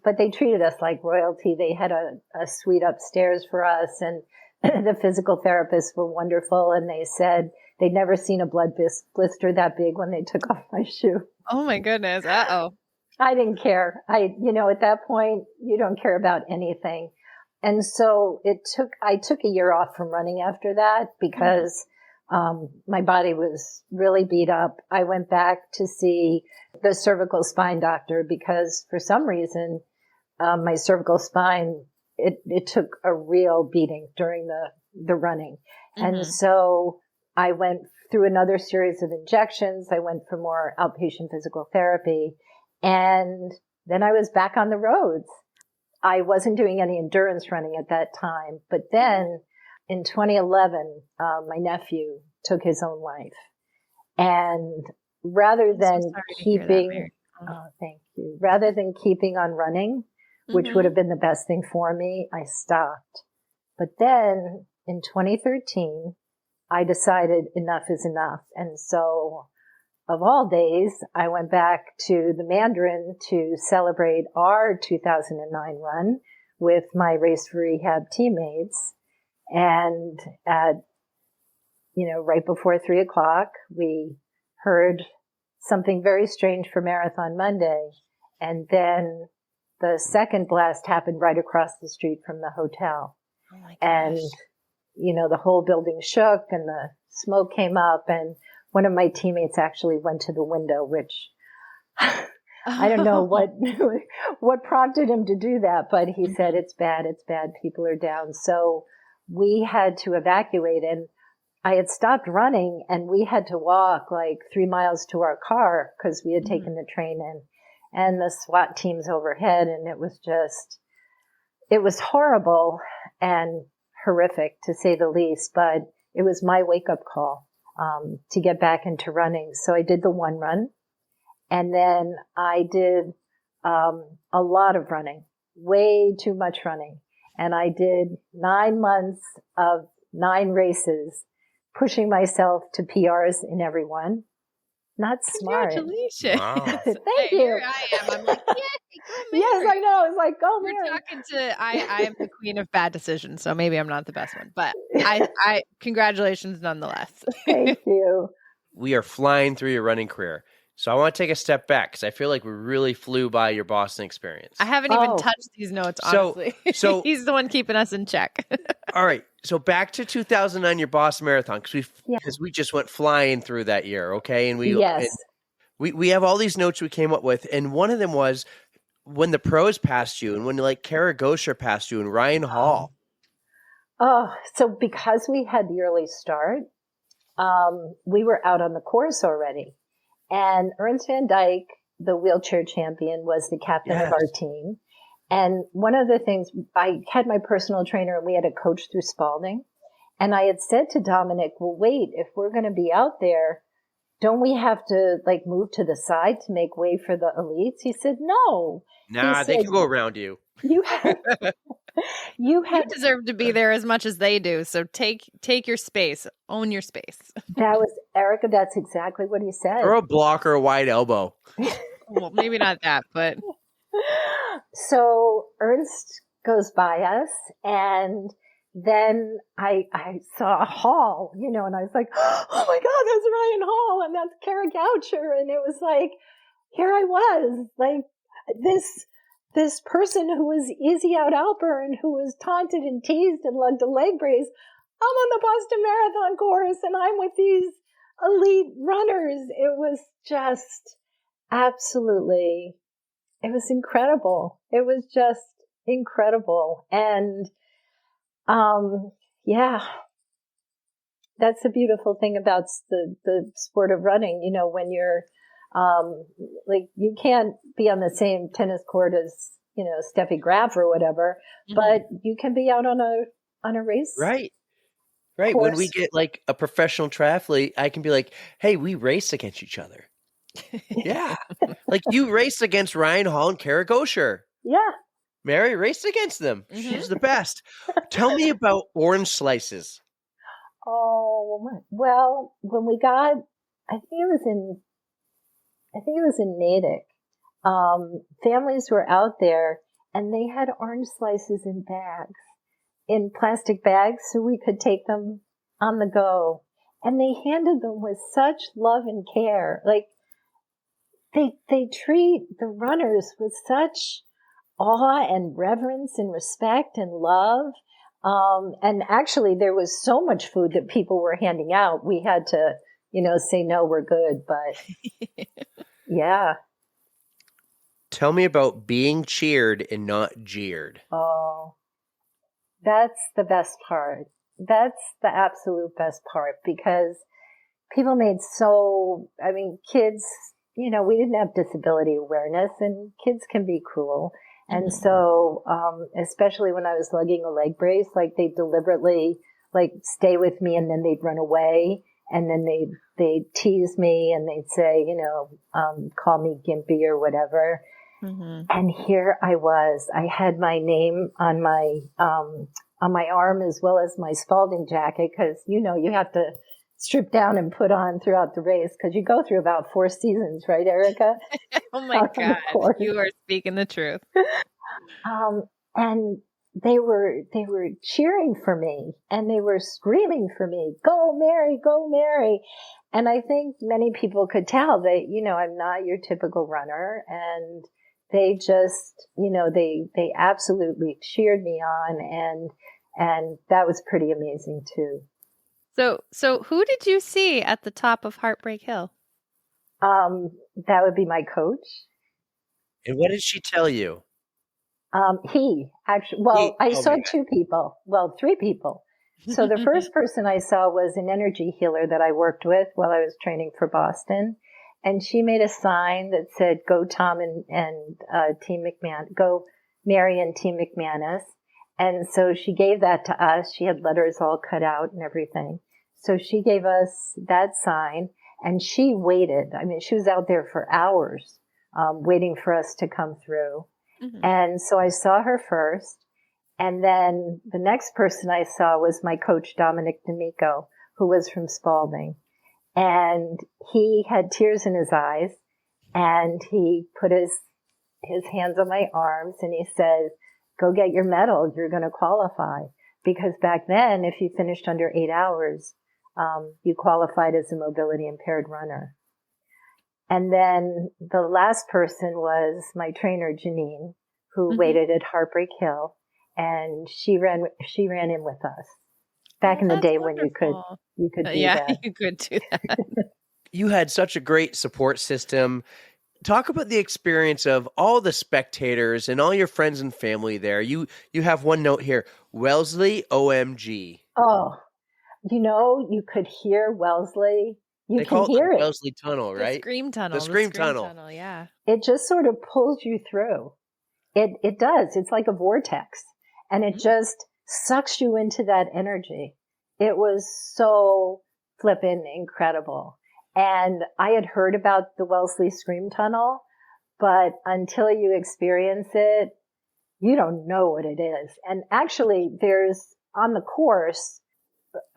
But they treated us like royalty. They had a suite upstairs for us, and the physical therapists were wonderful. And they said they'd never seen a blood blister that big when they took off my shoe. Oh my goodness. Uh-oh. I didn't care. At that point, you don't care about anything. And so I took a year off from running after that because my body was really beat up. I went back to see the cervical spine doctor because for some reason, my cervical spine, it took a real beating during the running. And so I went through another series of injections. I went for more outpatient physical therapy. And then I was back on the roads. I wasn't doing any endurance running at that time. But then in 2011, my nephew took his own life. And rather than keeping, rather than keeping on running, which would have been the best thing for me, I stopped. But then in 2013, I decided enough is enough. And so of all days, I went back to the Mandarin to celebrate our 2009 run with my Race for Rehab teammates. And at, right before 3:00, we heard something very strange for Marathon Monday. And then the second blast happened right across the street from the hotel. Oh my gosh. And, the whole building shook and the smoke came up, and one of my teammates actually went to the window, which I don't know what prompted him to do that, but he said, it's bad, people are down. So we had to evacuate, and I had stopped running, and we had to walk like 3 miles to our car because we had taken the train in, and the SWAT teams overhead. And it was horrible and horrific to say the least, but it was my wake up call, to get back into running. So I did the one run, and then I did, a lot of running, way too much running. And I did 9 months of 9 races, pushing myself to PRs in every one. Not smart. Congratulations. Wow. Thank you. Here I am. I'm like, yay, go Mary. Yes, I know. It's like, go We're Mary. talking to I am the queen of bad decisions, so maybe I'm not the best one, but I congratulations nonetheless. Thank you. We are flying through your running career. So I want to take a step back because I feel like we really flew by your Boston experience. I haven't even touched these notes, honestly. So he's the one keeping us in check. All right. So back to 2009, your Boston Marathon, because we just went flying through that year, okay? And we have all these notes we came up with, and one of them was when the pros passed you, and when like Kara Gosher passed you, and Ryan Hall. Oh, so because we had the early start, we were out on the course already. And Ernst van Dijk, the wheelchair champion, was the captain of our team. And one of the things, I had my personal trainer and we had a coach through Spalding. And I had said to Dominic, well, wait, if we're going to be out there, don't we have to like move to the side to make way for the elites? He said, no. Nah, they can go around you. You deserve to be there as much as they do. So take your space, own your space. That was Erica. That's exactly what he said. Or a block or a wide elbow. Well, maybe not that, but. So Ernst goes by us, and then I saw Hall, and I was like, oh my God, that's Ryan Hall, and that's Kara Goucher. And it was like, here I was, like this person who was easy out Alper and who was taunted and teased and lugged a leg brace. I'm on the Boston Marathon course and I'm with these elite runners. It was just absolutely, it was incredible. It was just incredible. And, that's the beautiful thing about the sport of running, when you're, like you can't be on the same tennis court as, Steffi Graf or whatever, but you can be out on a race. Right. Right. Course. When we get like a professional triathlete, I can be like, hey, we race against each other. Yeah. Like you raced against Ryan Hall and Kara Gosher. Yeah. Mary raced against them. She's the best. Tell me about orange slices. Oh, well, when we got, I think it was in Natick. Families were out there and they had orange slices in bags, in plastic bags, so we could take them on the go. And they handed them with such love and care. Like they treat the runners with such awe and reverence and respect and love. And actually there was so much food that people were handing out. We had to, say, no, we're good. But yeah. Tell me about being cheered and not jeered. Oh, that's the best part. That's the absolute best part because people made kids, we didn't have disability awareness and kids can be cruel. And so, especially when I was lugging a leg brace, like they deliberately stay with me and then they'd run away and then they'd tease me and they'd say, call me gimpy or whatever. Mm-hmm. And here I was. I had my name on my arm as well as my Spalding jacket because, you have to strip down and put on throughout the race because you go through about 4 seasons, right, Erica? Oh my On the God. course. You are speaking the truth. And they were cheering for me and they were screaming for me, "Go Mary, go Mary." And I think many people could tell that, I'm not your typical runner. And they just, they absolutely cheered me on. And that was pretty amazing too. So who did you see at the top of Heartbreak Hill? That would be my coach. And what did she tell you? He actually, well, I saw 2 people, 3 people. So the first person I saw was an energy healer that I worked with while I was training for Boston. And she made a sign that said, "Go Tom and Team McManus, go Mary and Team McManus." And so she gave that to us. She had letters all cut out and everything. So she gave us that sign and she waited. I mean, she was out there for hours, waiting for us to come through. Mm-hmm. And so I saw her first. And then the next person I saw was my coach, Dominic D'Amico, who was from Spalding. And he had tears in his eyes and he put his hands on my arms and he said, "Go get your medal. You're going to qualify." Because back then, if you finished under 8 hours, you qualified as a mobility impaired runner. And then the last person was my trainer, Janine, who Mm-hmm. waited at Heartbreak Hill, and she ran in with us back in the day when you could do that. You could do that. You had such a great support system. Talk about the experience of all the spectators and all your friends and family there. You have one note here, Wellesley, OMG. Oh, you could hear Wellesley. They can call hear it it. the Wellesley Tunnel, right? The Scream Tunnel. The Scream Tunnel. Yeah. It just sort of pulls you through. It does. It's like a vortex. And it just sucks you into that energy. It was so flippin' incredible. And I had heard about the Wellesley Scream Tunnel, but until you experience it, you don't know what it is. And actually, there's on the course,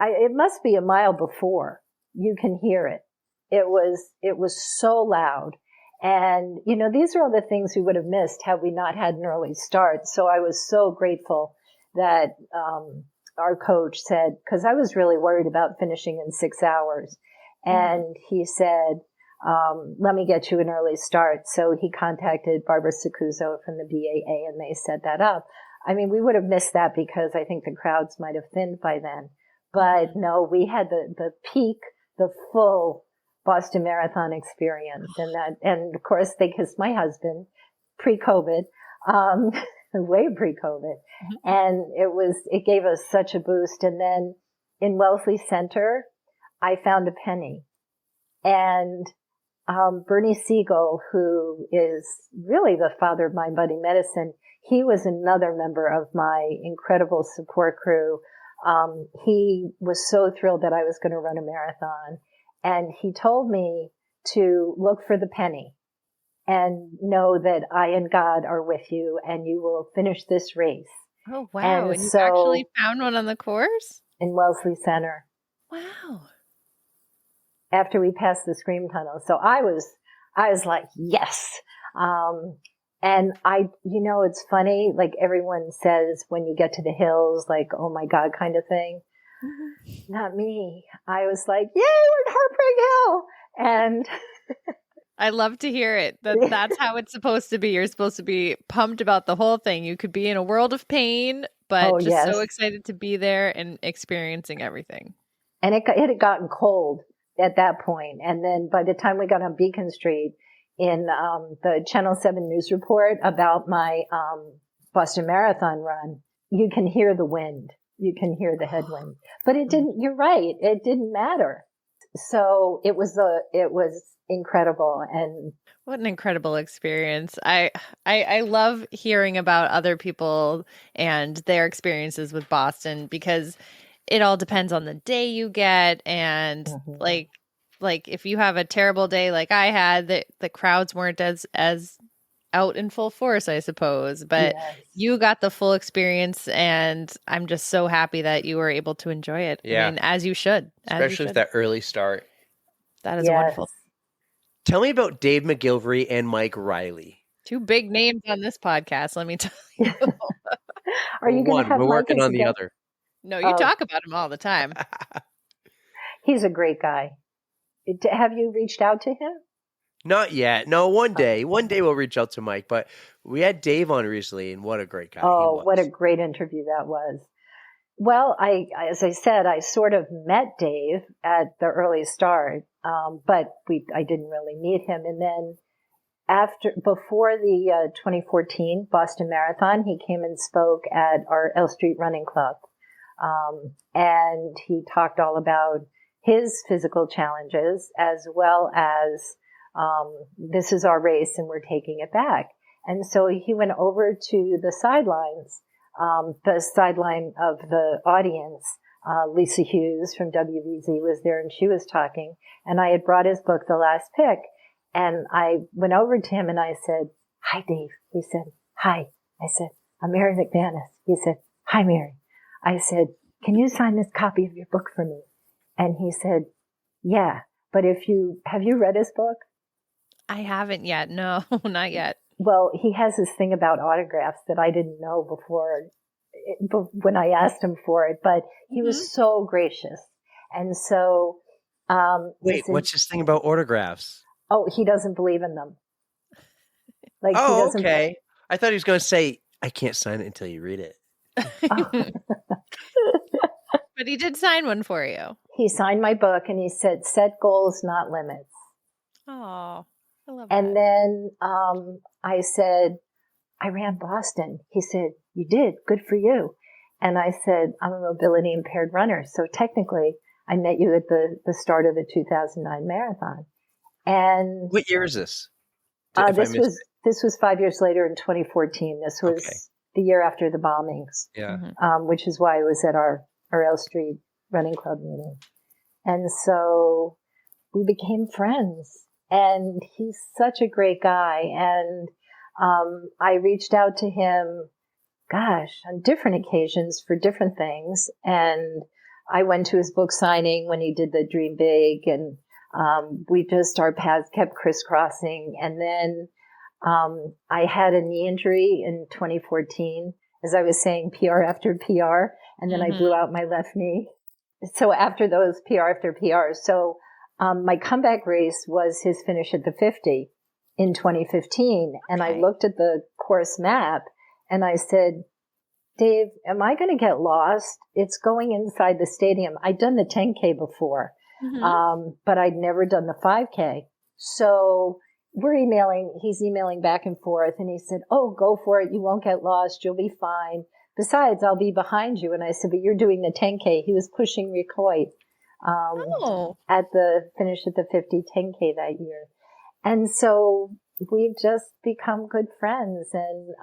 it must be a mile before you can hear it. It was so loud. And, these are all the things we would have missed had we not had an early start. So I was so grateful that our coach said, because I was really worried about finishing in 6 hours. And he said, "Let me get you an early start." So he contacted Barbara Sacuzzo from the BAA and they set that up. I mean, we would have missed that because I think the crowds might have thinned by then. But no, we had the peak, the full Boston Marathon experience. And of course they kissed my husband pre-COVID, way pre-COVID. And it gave us such a boost. And then in Wellesley Center, I found a penny. And Bernie Siegel, who is really the father of Mind Body Medicine, he was another member of my incredible support crew. He was so thrilled that I was going to run a marathon. And he told me to look for the penny and know that I and God are with you and you will finish this race. Oh, wow. And you actually found one on the course? In Wellesley Center. Wow. After we passed the Scream Tunnel. So I was like, yes. And it's funny, like everyone says when you get to the hills, like, oh my God, kind of thing. Mm-hmm. Not me. I was like, yay, we're at Heartbreak Hill. And I love to hear it. That's how it's supposed to be. You're supposed to be pumped about the whole thing. You could be in a world of pain, but so excited to be there and experiencing everything. And it had gotten cold at that point. And then by the time we got on Beacon Street in the Channel 7 news report about my Boston Marathon run, you can hear the wind. You can hear the headwind. But it didn't, you're right, it didn't matter. So it was incredible. And what an incredible experience. I love hearing about other people and their experiences with Boston because it all depends on the day you get. And like if you have a terrible day like I had, the crowds weren't as out in full force, I suppose. But Yes. you got the full experience, and I'm just so happy that you were able to enjoy it. Yeah. I mean, as you should. Especially with that early start. That is Yes. wonderful. Tell me about Dave McGilvery and Mike Riley. Two big names on this podcast, let me tell you. Are you going One. to have We're Mike working as on a the guest? other. No, you Oh. talk about him all the time. He's a great guy. Have you reached out to him? Not yet. No, one day. One day we'll reach out to Mike. But we had Dave on recently, and what a great guy he was. What a great interview that was. Well, as I said, I sort of met Dave at the early start, but I didn't really meet him. And then before the 2014 Boston Marathon, he came and spoke at our L Street Running Club. And he talked all about his physical challenges as well as, this is our race and we're taking it back. And so he went over to the sidelines, the sideline of the audience. Lisa Hughes from WVZ was there and she was talking, and I had brought his book, The Last Pick. And I went over to him and I said, "Hi, Dave." He said, "Hi." I said, "I'm Mary McManus." He said, "Hi, Mary." I said, "Can you sign this copy of your book for me?" And he said, "Yeah, but have you read his book?" I haven't yet. No, not yet. Well, he has this thing about autographs that I didn't know before when I asked him for it, but he was so gracious. And so, Wait, what's his thing about autographs? Oh, he doesn't believe in them. Like, he Oh, doesn't. okay. I thought he was going to say, "I can't sign it until you read it." But he did sign one for you. He signed my book and he said, "Set goals, not limits." Oh, I love And that. then I said, "I ran Boston." He said, "You did? Good for you." And I said, "I'm a mobility impaired runner. So technically, I met you at the start of the 2009 marathon." And What year is this? If I missed this was 5 years later in 2014. This was the year after the bombings. Yeah. Which is why I was at our L Street Running Club meeting. And so we became friends. And he's such a great guy. And I reached out to him, on different occasions for different things. And I went to his book signing when he did the Dream Big. And our paths kept crisscrossing. And then I had a knee injury in 2014. As I was saying, PR after PR. And then I blew out my left knee. So after those PR after PR. So my comeback race was his finish at the 50 in 2015. And I looked at the course map and I said, "Dave, am I going to get lost? It's going inside the stadium." I'd done the 10K before, but I'd never done the 5K. So he's emailing back and forth. And he said, "Oh, go for it. You won't get lost. You'll be fine. Besides, I'll be behind you." And I said, "But you're doing the 10K. He was pushing Recoit at the finish at the 50 10K that year. And so we've just become good friends. And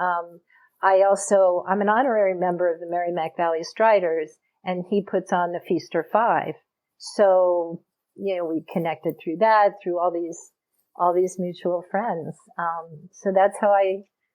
I'm an honorary member of the Merrimack Valley Striders, and he puts on the Feaster 5. So, we connected through that, through all these mutual friends. So that's how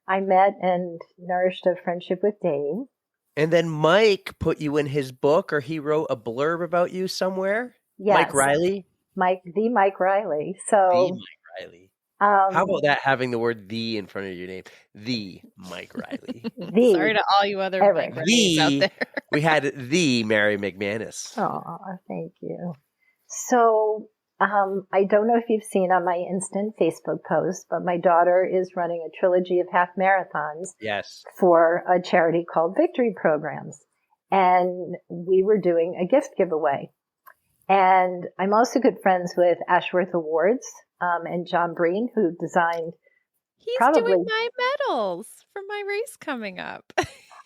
I met and nourished a friendship with Dave. And then Mike put you in his book, or he wrote a blurb about you somewhere? Yes. Mike Riley? The Mike Riley. So The Mike Riley. How about that, having the word "the" in front of your name? The Mike Riley. Sorry to all you other Eric. Mike Rileys out there. We had the Mary McManus. Oh, thank you. So I don't know if you've seen on my instant Facebook post, but my daughter is running a trilogy of half marathons. Yes. For a charity called Victory Programs. And we were doing a gift giveaway. And I'm also good friends with Ashworth Awards and John Breen, who designed He's probably doing my medals for my race coming up.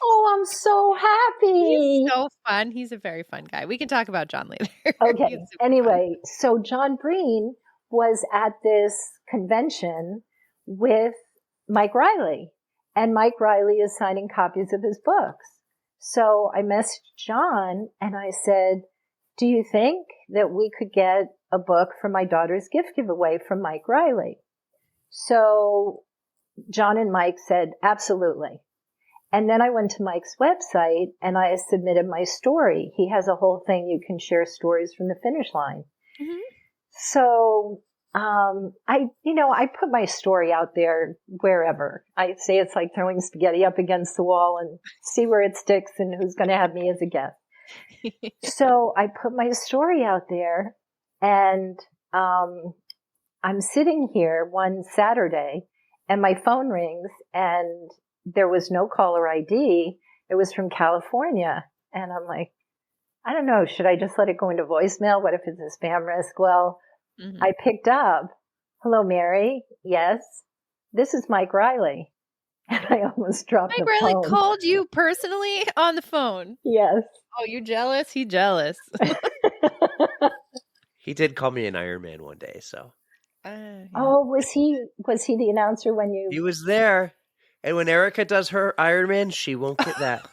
Oh, I'm so happy. He's so fun. He's a very fun guy. We can talk about John later. Okay. Anyway, so John Breen was at this convention with Mike Riley, and Mike Riley is signing copies of his books. So I messaged John and I said, "Do you think that we could get a book for my daughter's gift giveaway from Mike Riley?" So John and Mike said, absolutely. And then I went to Mike's website and I submitted my story. He has a whole thing. You can share stories from the finish line. Mhm. So, I put my story out there wherever. I say it's like throwing spaghetti up against the wall and see where it sticks and who's going to have me as a guest. So I put my story out there and, I'm sitting here one Saturday and my phone rings and there was no caller ID. It was from California. And I'm like, I don't know. Should I just let it go into voicemail? What if it's a spam risk? Well, I picked up. Hello, Mary. Yes. This is Mike Riley. And I almost dropped Mike the Riley phone. called you personally on the phone. Yes. Oh, you jealous? He jealous. He did call me an Iron Man one day, so Yeah. Oh, was he the announcer when he you? was there. And when Erica does her Iron Man, she won't get that.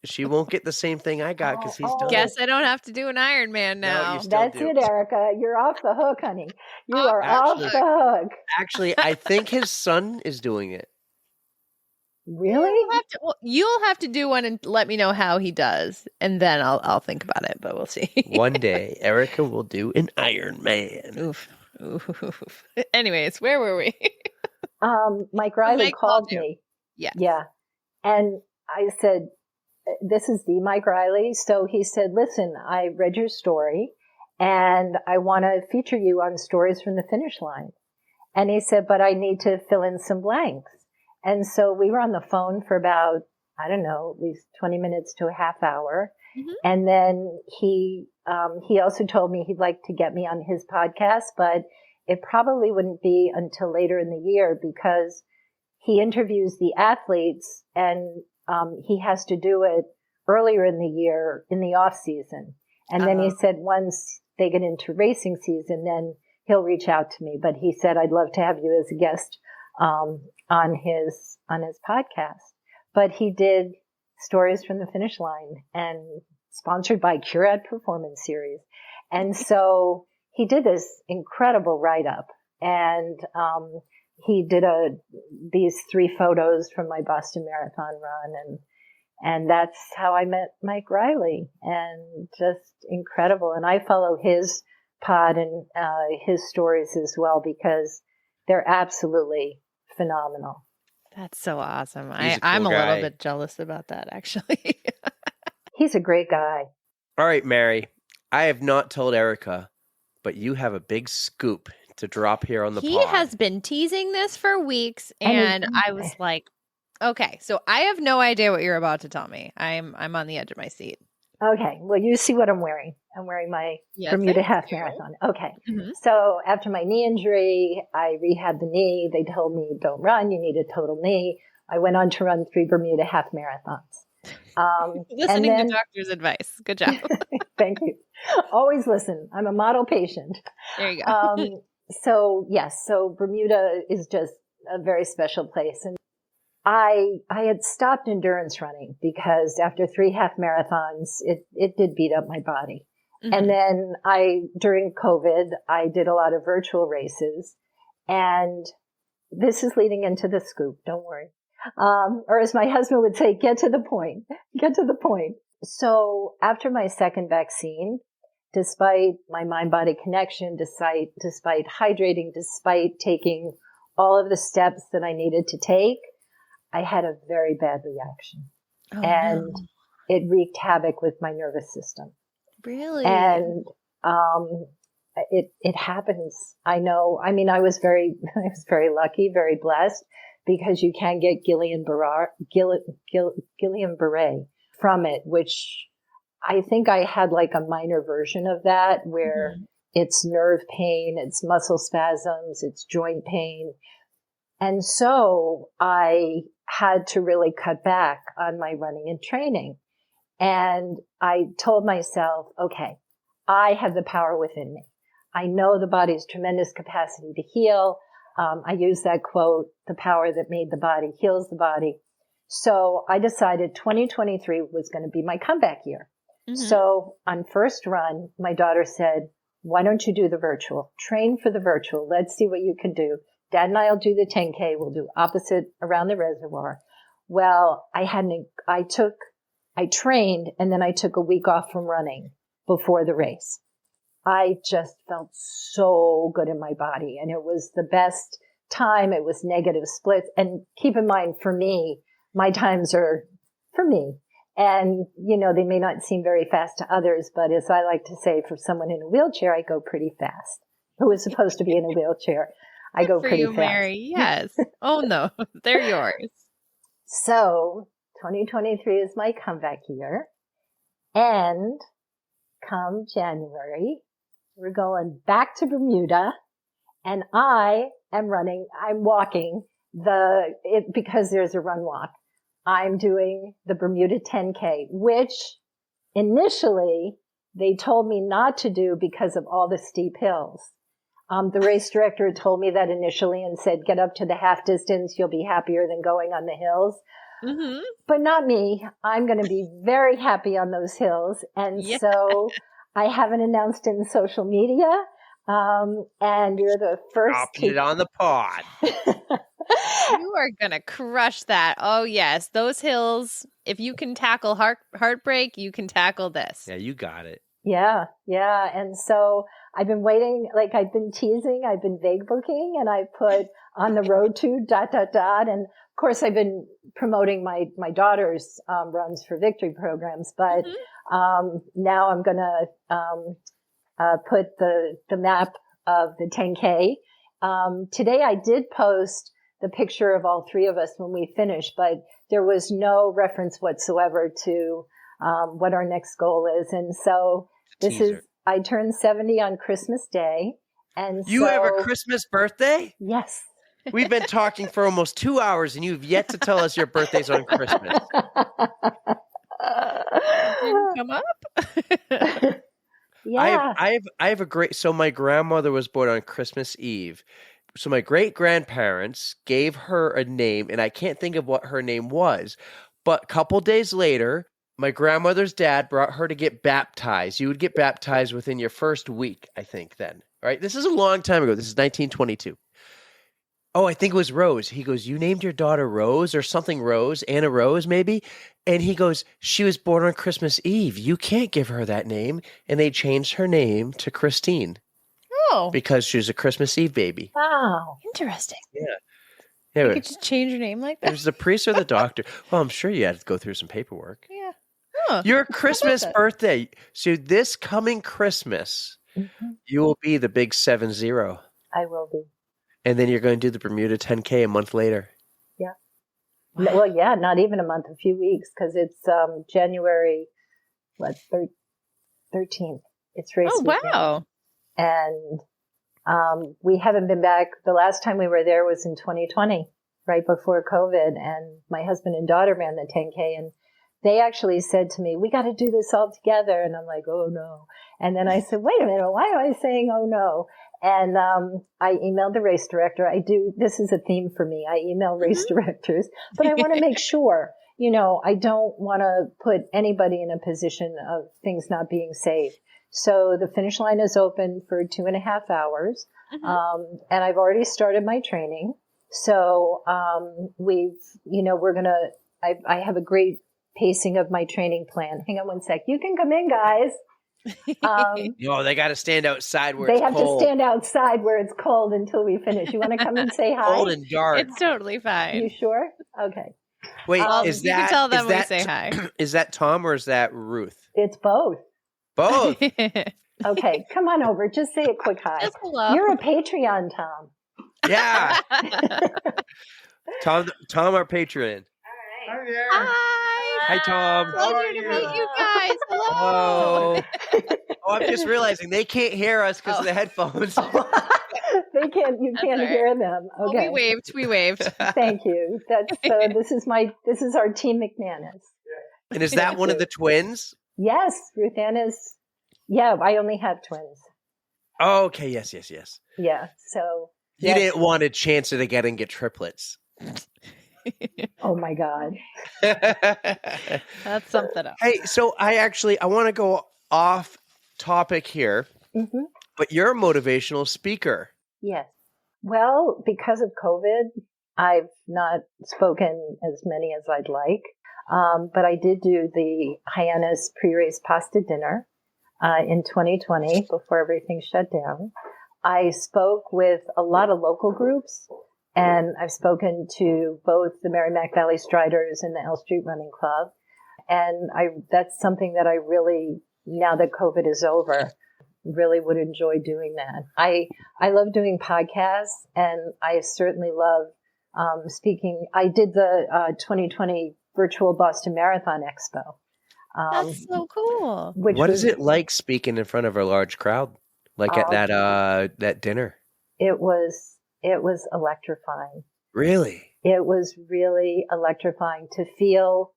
She won't get the same thing I got because he's done. Guess I don't have to do an Iron Man No, now. you still That's do. it, Erica. You're off the hook, honey. You Off are the off hook. the hook. Actually, I think his son is doing it. Really? You'll have to do one and let me know how he does, and then I'll think about it. But we'll see. One day, Erica will do an Iron Man. Oof. Oof. Anyways, where were we? Mike Riley Mike called called you. me. Yes. Yeah. And I said, this is the Mike Riley. So he said, listen, I read your story and I want to feature you on Stories from the Finish Line. And he said, but I need to fill in some blanks. And so we were on the phone for about, I don't know, at least 20 minutes to a half hour. Mhm. And then he also told me he'd like to get me on his podcast, but it probably wouldn't be until later in the year because he interviews the athletes and he has to do it earlier in the year in the off season. And then he said once they get into racing season, then he'll reach out to me. But he said, I'd love to have you as a guest on his podcast. But he did Stories from the Finish Line and sponsored by Curad Performance Series. And so he did this incredible write-up and he did these 3 photos from my Boston Marathon run and that's how I met Mike Riley and just incredible. And I follow his pod and his stories as well because they're absolutely phenomenal. That's so awesome. He's a cool I'm a guy. little bit jealous about that, actually. He's a great guy. All right, Mary. I have not told Erica, but you have a big scoop to drop here on the He pod. has been teasing this for weeks, And and I was like, okay, so I have no idea what you're about to tell me. I'm on the edge of my seat. Okay. Well, you see what I'm wearing. I'm wearing my Yes, Bermuda I half do. marathon. Okay. Mhm. So after my knee injury, I rehabbed the knee. They told me, don't run. You need a total knee. I went on to run 3 Bermuda half marathons. Listening and then, to doctor's advice. Good job. thank you. Always listen. I'm a model patient. There you go. So yes, so Bermuda is just a very special place. And I had stopped endurance running because after 3 half marathons, it did beat up my body. Mhm. And then during COVID, I did a lot of virtual races and this is leading into the scoop. Don't worry. Or as my husband would say, get to the point, get to the point. So after my second vaccine, despite my mind-body connection, despite hydrating, despite taking all of the steps that I needed to take, I had a very bad reaction. Oh, And no. it wreaked havoc with my nervous system. Really? And it happens. I know. I mean, I was very lucky, very blessed because you can get Guillain-Barré from it, which I think I had like a minor version of that where it's nerve pain, it's muscle spasms, it's joint pain. And so I had to really cut back on my running and training. And I told myself, okay, I have the power within me. I know the body's tremendous capacity to heal. I use that quote, the power that made the body heals the body. So I decided 2023 was going to be my comeback year. Mhm. So on first run, my daughter said, why don't you do the virtual? Train for the virtual. Let's see what you can do. Dad and I'll do the 10K. We'll do opposite around the reservoir. Well, I trained and then I took a week off from running before the race. I just felt so good in my body, and it was the best time. It was negative splits. And keep in mind, for me, my times are for me. And, they may not seem very fast to others, but as I like to say, for someone in a wheelchair, I go pretty fast. Who is supposed to be in a wheelchair? I go for pretty you, fast. Mary. Yes. Oh, no. They're yours. So 2023 is my comeback year. And come January, we're going back to Bermuda, and I'm walking because there's a run walk. I'm doing the Bermuda 10K, which initially they told me not to do because of all the steep hills. The race director told me that initially and said, get up to the half distance. You'll be happier than going on the hills. Mm-hmm. But not me. I'm going to be very happy on those hills. And so I haven't announced it in social media. And you're the first. Dropping it on the pod. You are going to crush that. Oh, yes. Those hills, if you can tackle heartbreak, you can tackle this. Yeah, you got it. Yeah. And so I've been waiting, I've been teasing, I've been vague booking, and I put on the road to ... And of course, I've been promoting my daughter's runs for victory programs, but now I'm going to put the map of the 10K. Today I did post the picture of all three of us when we finished, but there was no reference whatsoever to what our next goal is. And so I turned 70 on Christmas Day. And you have a Christmas birthday? Yes. We've been talking for almost 2 hours and you've yet to tell us your birthday's on Christmas. Didn't come up? Yeah. I have a great, so my grandmother was born on Christmas Eve. So my great grandparents gave her a name, and I can't think of what her name was, but a couple days later, my grandmother's dad brought her to get baptized. You would get baptized within your first week, I think then, right? This is a long time ago. This is 1922. Oh, I think it was Rose. He goes, you named your daughter Rose or something Rose, Anna Rose maybe? And he goes, she was born on Christmas Eve. You can't give her that name. And they changed her name to Christine. Oh. Because she was a Christmas Eve baby. Wow. Interesting. Yeah. You could just change your name like that? It was the priest or the doctor. Well, I'm sure you had to go through some paperwork. Yeah. Huh. Your Christmas birthday. So this coming Christmas, you will be the big 7-0. I will be. And then you're going to do the Bermuda 10K a month later. Yeah. Well, yeah, not even a month, a few weeks, because it's January, 13th. It's race weekend. Wow. And we haven't been back. The last time we were there was in 2020, right before COVID. And my husband and daughter ran the 10K, and they actually said to me, we got to do this all together. And I'm like, oh, no. And then I said, wait a minute, why am I saying, oh, no? And I emailed the race director. This is a theme for me. I email race directors, but I want to make sure, I don't want to put anybody in a position of things not being safe. So the finish line is open for 2.5 hours. And I've already started my training. So I have a great pacing of my training plan. Hang on one sec. You can come in, guys. No, they got to stand outside where they it's have cold. to stand outside where it's cold until we finish. You want to come and say hi? Cold and dark. It's totally fine. You sure? Okay. Wait, you can tell them when we say hi. Is that Tom or is that Ruth? It's both. Both. Okay, come on over. Just say a quick hi. Just hello. You're a Patreon, Tom. Yeah. Tom, our Patreon. Hi there. Hi. Hi, Tom. Pleasure to meet you guys. Hello. Oh, I'm just realizing they can't hear us because of the headphones. You can't right. hear them. Okay. Well, we waved. Thank you. This is our team McManus. And is that one of the twins? Yes, Ruth Ann is. Yeah, I only have twins. Oh, okay. Yes. Yeah. So You didn't want a chance to get triplets. Oh my God. That's something else. Hey, so I want to go off topic here, but you're a motivational speaker. Yes. Well, because of COVID, I've not spoken as many as I'd like. But I did do the Hyannis pre-race pasta dinner in 2020 before everything shut down. I spoke with a lot of local groups, and I've spoken to both the Merrimack Valley Striders and the L Street Running Club. And that's something that I really, now that COVID is over, really would enjoy doing that. I love doing podcasts, and I certainly love speaking. I did the 2020 virtual Boston Marathon Expo. That's so cool. What is it like speaking in front of a large crowd, like at that dinner? It was electrifying. Really? It was really electrifying to feel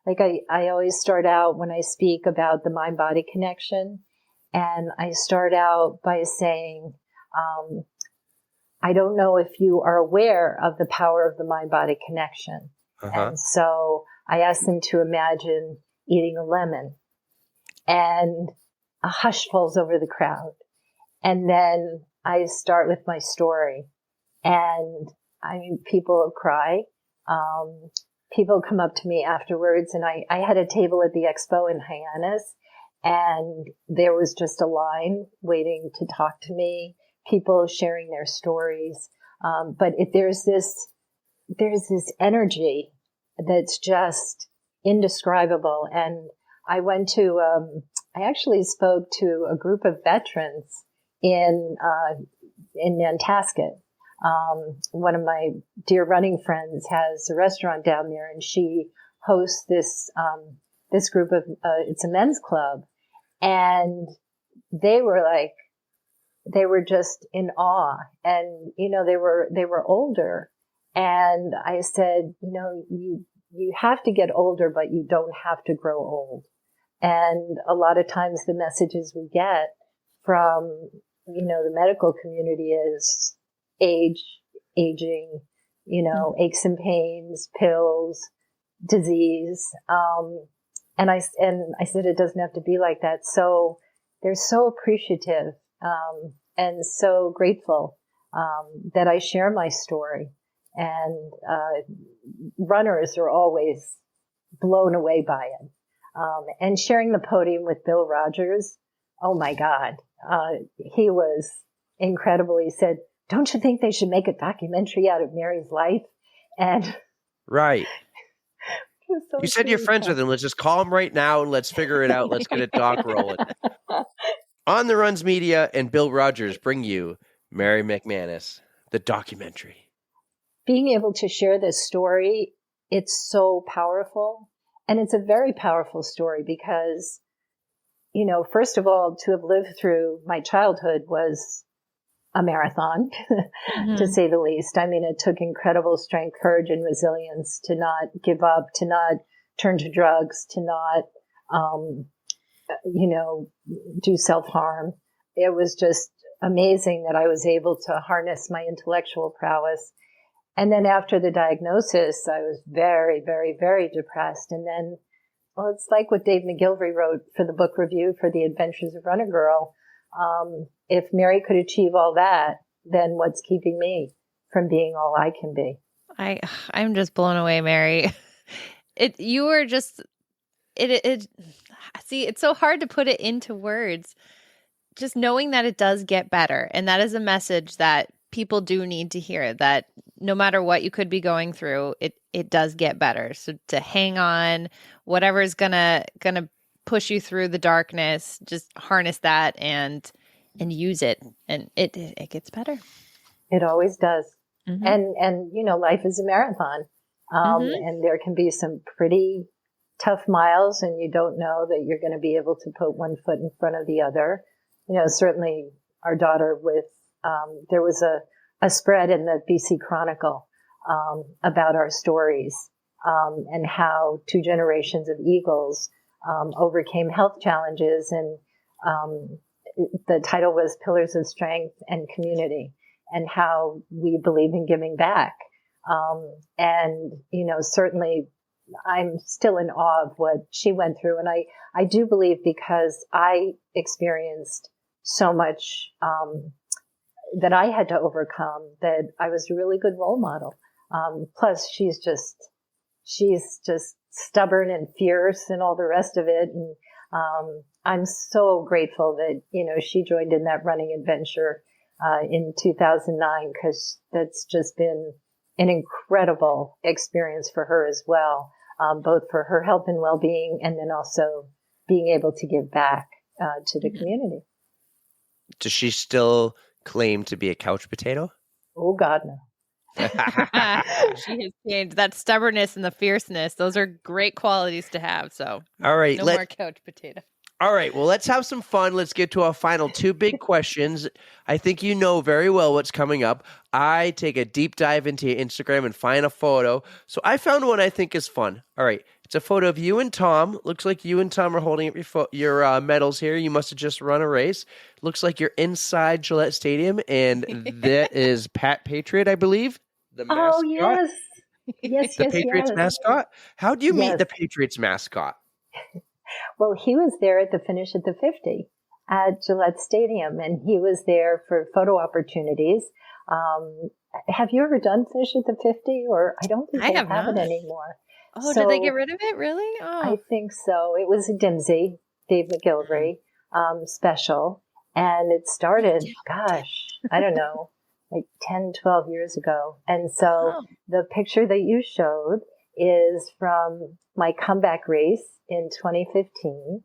like I always start out when I speak about the mind-body connection. And I start out by saying, I don't know if you are aware of the power of the mind-body connection. And so I asked them to imagine eating a lemon, and a hush falls over the crowd. And then I start with my story, and people cry. People come up to me afterwards, and I had a table at the expo in Hyannis, and there was just a line waiting to talk to me, people sharing their stories. But there's this energy that's just indescribable. And I actually spoke to a group of veterans in Nantasket. One of my dear running friends has a restaurant down there, and she hosts this group of, it's a men's club. And they were just in awe. And, they were older. And I said, you have to get older, but you don't have to grow old. And a lot of times the messages we get from, the medical community is aging, aches and pains, pills, disease. And I said, it doesn't have to be like that. So they're so appreciative, and so grateful, that I share my story. And, runners are always blown away by it. And sharing the podium with Bill Rogers. Oh my God. He was incredible. He said, don't you think they should make a documentary out of Mary's life? And right. So you said you're friends with him. Let's just call him right now and let's figure it out. Let's get a doc rolling. On the Runs Media and Bill Rogers bring you Mary McManus, the documentary. Being able to share this story, it's so powerful. And it's a very powerful story because, first of all, to have lived through my childhood was a marathon, to say the least. I mean, it took incredible strength, courage, and resilience to not give up, to not turn to drugs, to not, do self-harm. It was just amazing that I was able to harness my intellectual prowess. And then after the diagnosis, I was very, very, very depressed. And then, well, it's like what Dave McGilvery wrote for the book review for The Adventures of Runner Girl. If Mary could achieve all that, then what's keeping me from being all I can be? I'm just blown away, Mary. See, it's so hard to put it into words. Just knowing that it does get better. And that is a message that people do need to hear, that no matter what you could be going through, it does get better. So to hang on, whatever is gonna push you through the darkness, just harness that and use it, and it gets better. It always does. Mm-hmm. And life is a marathon, and there can be some pretty tough miles, and you don't know that you're going to be able to put one foot in front of the other. Certainly our daughter there was a spread in the BC Chronicle about our stories, and how 2 generations of Eagles overcame health challenges. And the title was Pillars of Strength and Community, and how we believe in giving back. And certainly I'm still in awe of what she went through. And I do believe, because I experienced so much that I had to overcome, that I was a really good role model. Plus she's just stubborn and fierce and all the rest of it. And, I'm so grateful that, she joined in that running adventure, in 2009, because that's just been an incredible experience for her as well, both for her health and well-being, and then also being able to give back to the community. Does she still claim to be a couch potato? Oh, God, no. She has changed. That stubbornness and the fierceness, those are great qualities to have. So All right, no more couch potato. All right, well, let's have some fun. Let's get to our final two big questions. I think you know very well what's coming up. I take a deep dive into your Instagram and find a photo. So I found one I think is fun. All right, it's a photo of you and Tom. Looks like you and Tom are holding up your medals here. You must have just run a race. Looks like you're inside Gillette Stadium, and that is Pat Patriot, I believe, the mascot. Oh, yes. Yes, The Patriots mascot? How do you meet the Patriots mascot? Well, he was there at the finish at the 50 at Gillette Stadium, and he was there for photo opportunities. Have you ever done finish at the 50? Or I don't think they have it anymore. Oh, did they get rid of it? Really? Oh, I think so. It was a Dimsey, Dave McGillivray special, and it started, gosh, I don't know, like 10, 12 years ago. And so the picture that you showed is from my comeback race in 2015.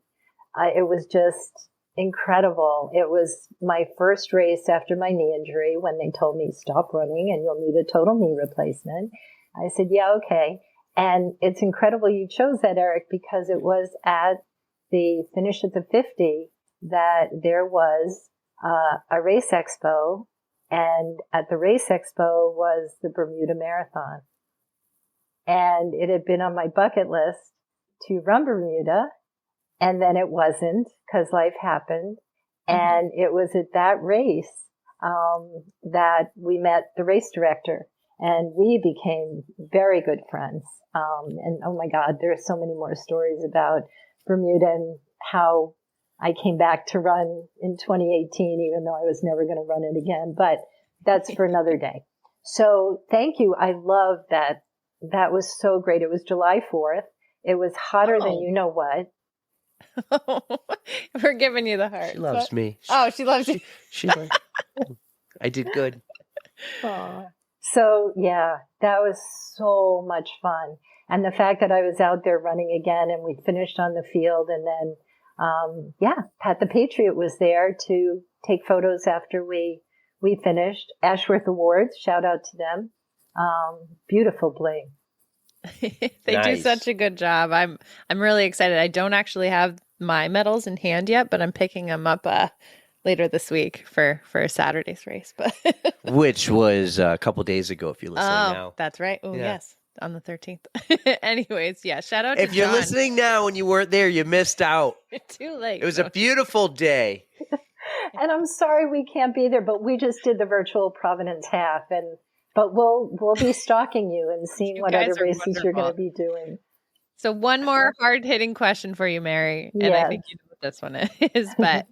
It was just incredible. It was my first race after my knee injury, when they told me stop running and you'll need a total knee replacement. I said, yeah, okay. And it's incredible you chose that, Eric, because it was at the finish at the 50 that there was a race expo, and at the race expo was the Bermuda Marathon. And it had been on my bucket list to run Bermuda, and then it wasn't because life happened. And it was at that race that we met the race director, and we became very good friends. And oh my God, there are so many more stories about Bermuda and how I came back to run in 2018, even though I was never going to run it again. But that's for another day. So thank you. I love that. That was so great. It was July 4th. It was hotter than you know what. We're giving you the heart. She loves me. She loves you. I did good. So yeah, that was so much fun. And the fact that I was out there running again, and we finished on the field, and then, Pat the Patriot was there to take photos after we finished. Ashworth Awards, shout out to them. Beautiful bling. They do such a good job. I'm really excited. I don't actually have my medals in hand yet, but I'm picking them up later this week for Saturday's race. But which was a couple days ago, if you're listening now. That's right. Oh, yes. On the 13th. Anyways, shout out to If you're John. listening now and you weren't there, you missed out. Too late. It was a beautiful day. And I'm sorry we can't be there, but we just did the virtual Providence half, but we'll be stalking you and seeing what other races you're going to be doing. So one more hard-hitting question for you, Mary, and I think you know what this one is, but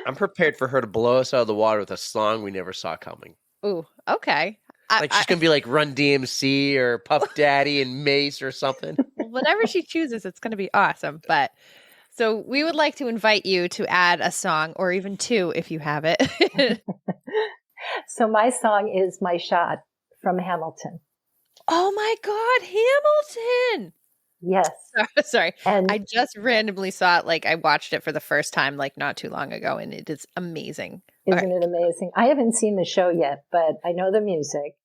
I'm prepared for her to blow us out of the water with a song we never saw coming. Ooh, okay. She's going to be like Run DMC or Puff Daddy and Mace or something. Whatever she chooses, it's going to be awesome. But so we would like to invite you to add a song, or even two if you have it. So my song is My Shot from Hamilton. Oh my God, Hamilton! Yes. Sorry. And I just randomly saw it. I watched it for the first time, not too long ago, and it is amazing. Isn't it amazing? I haven't seen the show yet, but I know the music.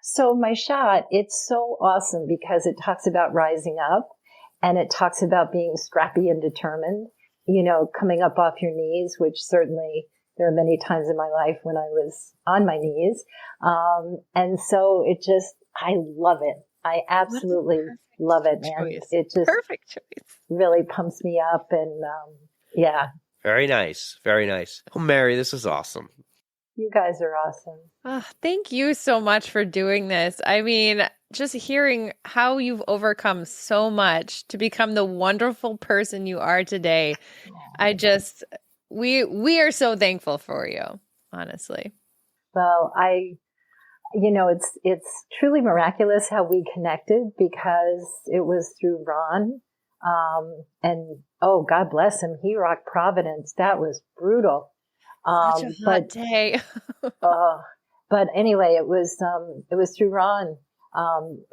So My Shot, it's so awesome because it talks about rising up, and it talks about being scrappy and determined, coming up off your knees, which certainly there are many times in my life when I was on my knees. And so I love it. I absolutely love it, man. It just perfect choice. Really pumps me up, and Very nice. Very nice. Oh, Mary, this is awesome. You guys are awesome. Oh, thank you so much for doing this. I mean, just hearing how you've overcome so much to become the wonderful person you are today. We are so thankful for you, honestly. Well, it's truly miraculous how we connected because it was through Ron. And oh, God bless him. He rocked Providence. That was brutal. Such a hot day. But anyway, it was through Ron,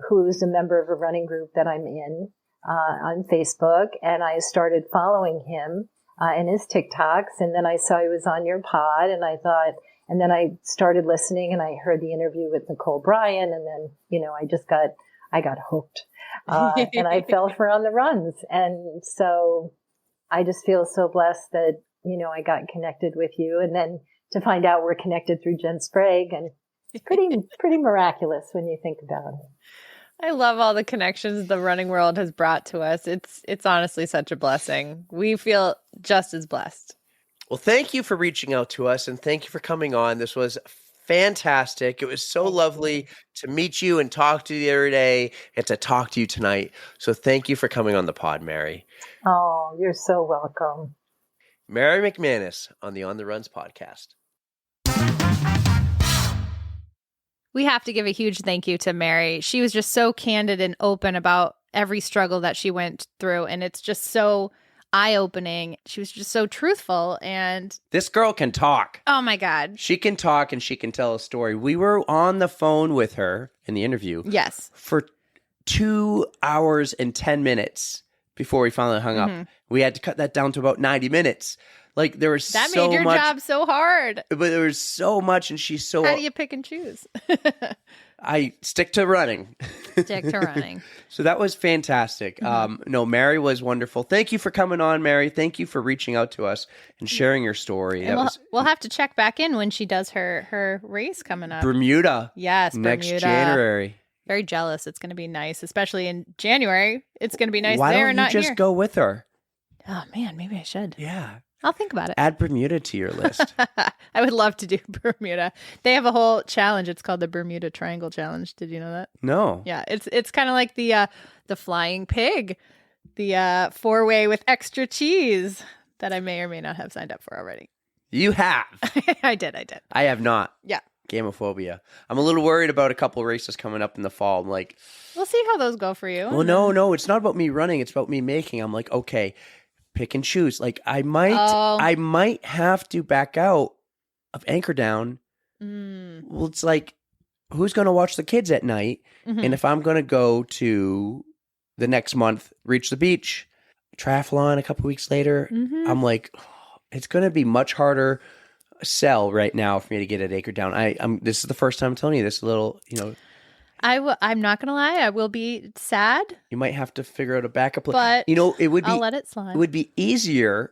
who's a member of a running group that I'm in, on Facebook. And I started following him, and his TikToks. And then I saw he was on your pod and I thought, and then I started listening and I heard the interview with Nicole Bryan. And then, I got hooked, and I fell for on the runs. And so I just feel so blessed that, I got connected with you, and then to find out we're connected through Jen Sprague, and it's pretty miraculous when you think about it. I love all the connections the running world has brought to us. It's honestly such a blessing. We feel just as blessed. Well, thank you for reaching out to us, and thank you for coming on. This was fantastic. It was so lovely to meet you and talk to you the other day and to talk to you tonight. So thank you for coming on the pod, Mary. Oh, you're so welcome. Mary McManus on the On the Runs podcast. We have to give a huge thank you to Mary. She was just so candid and open about every struggle that she went through. And it's just so eye-opening. She was just so truthful. And this girl can talk. Oh my God. She can talk and she can tell a story. We were on the phone with her in the interview. Yes. For 2 hours and 10 minutes before we finally hung up. We had to cut that down to about 90 minutes. Like there was that so made your much, job so hard. but there was so much, and she's so. How do you pick and choose? I stick to running. Stick to running. So that was fantastic. No, Mary was wonderful. Thank you for coming on, Mary. Thank you for reaching out to us and sharing your story. And we'll have to check back in when she does her race coming up. Bermuda. Yes, next Bermuda. January. Very jealous. It's going to be nice, especially in January. It's going to be nice Why there don't and you not just here. go with her? Oh man, maybe I should. Yeah. I'll think about it. Add Bermuda to your list. I would love to do Bermuda. They have a whole challenge. It's called the Bermuda Triangle Challenge. Did you know that? No. Yeah, it's kind of like the flying pig, the 4-way with extra cheese that I may or may not have signed up for already. You have. I did. I have not. Yeah. Gamophobia. I'm a little worried about a couple races coming up in the fall. I'm like, we'll see how those go for you. Well, no, it's not about me running. It's about me making. I'm like, okay, pick and choose. Like I might have to back out of Anchor Down. Well, it's like, who's going to watch the kids at night? And if I'm going to go to the next month, Reach the Beach, triathlon a couple weeks later, I'm like, it's going to be much harder sell right now for me to get at Anchor Down. This is the first time I'm telling you this little, I'm not gonna lie, I will be sad. You might have to figure out a backup plan. But it would be. I'll let it slide. It would be easier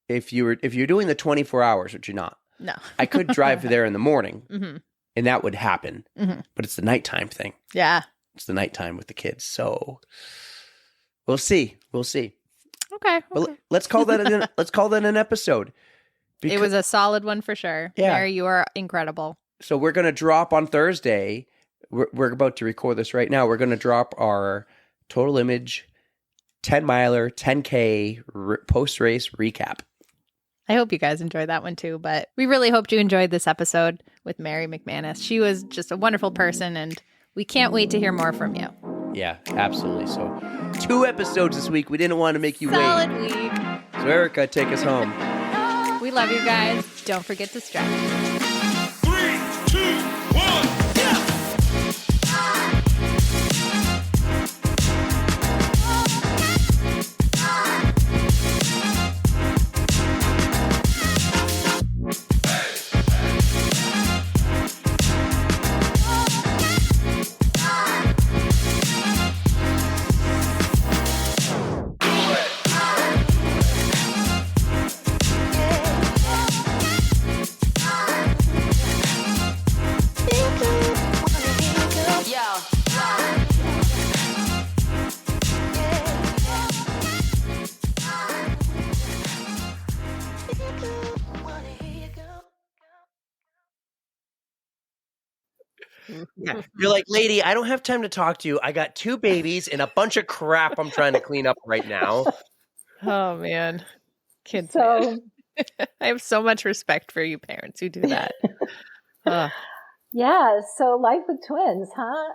if you're doing the 24 hours, which you're not. No, I could drive there in the morning, and that would happen. But it's the nighttime thing. Yeah, it's the nighttime with the kids. So we'll see. Okay. Well, let's call that let's call that an episode. It was a solid one for sure. Yeah. Mary, you are incredible. So we're gonna drop on Thursday. We're about to record this right now. We're going to drop our Total Image 10-miler, 10K post-race recap. I hope you guys enjoyed that one too, but we really hoped you enjoyed this episode with Mary McManus. She was just a wonderful person, and we can't wait to hear more from you. Yeah, absolutely. So 2 episodes this week. We didn't want to make you Solid wait. week. So Erica, take us home. We love you guys. Don't forget to stretch. 3, 2, 1. Yeah. You're like, lady, I don't have time to talk to you. I got 2 babies and a bunch of crap I'm trying to clean up right now. Oh, man. Kids. So I have so much respect for you parents who do that. Yeah, so life with twins, huh?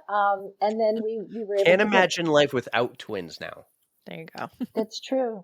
And then we were able Can't to imagine life without twins now. There you go. That's true.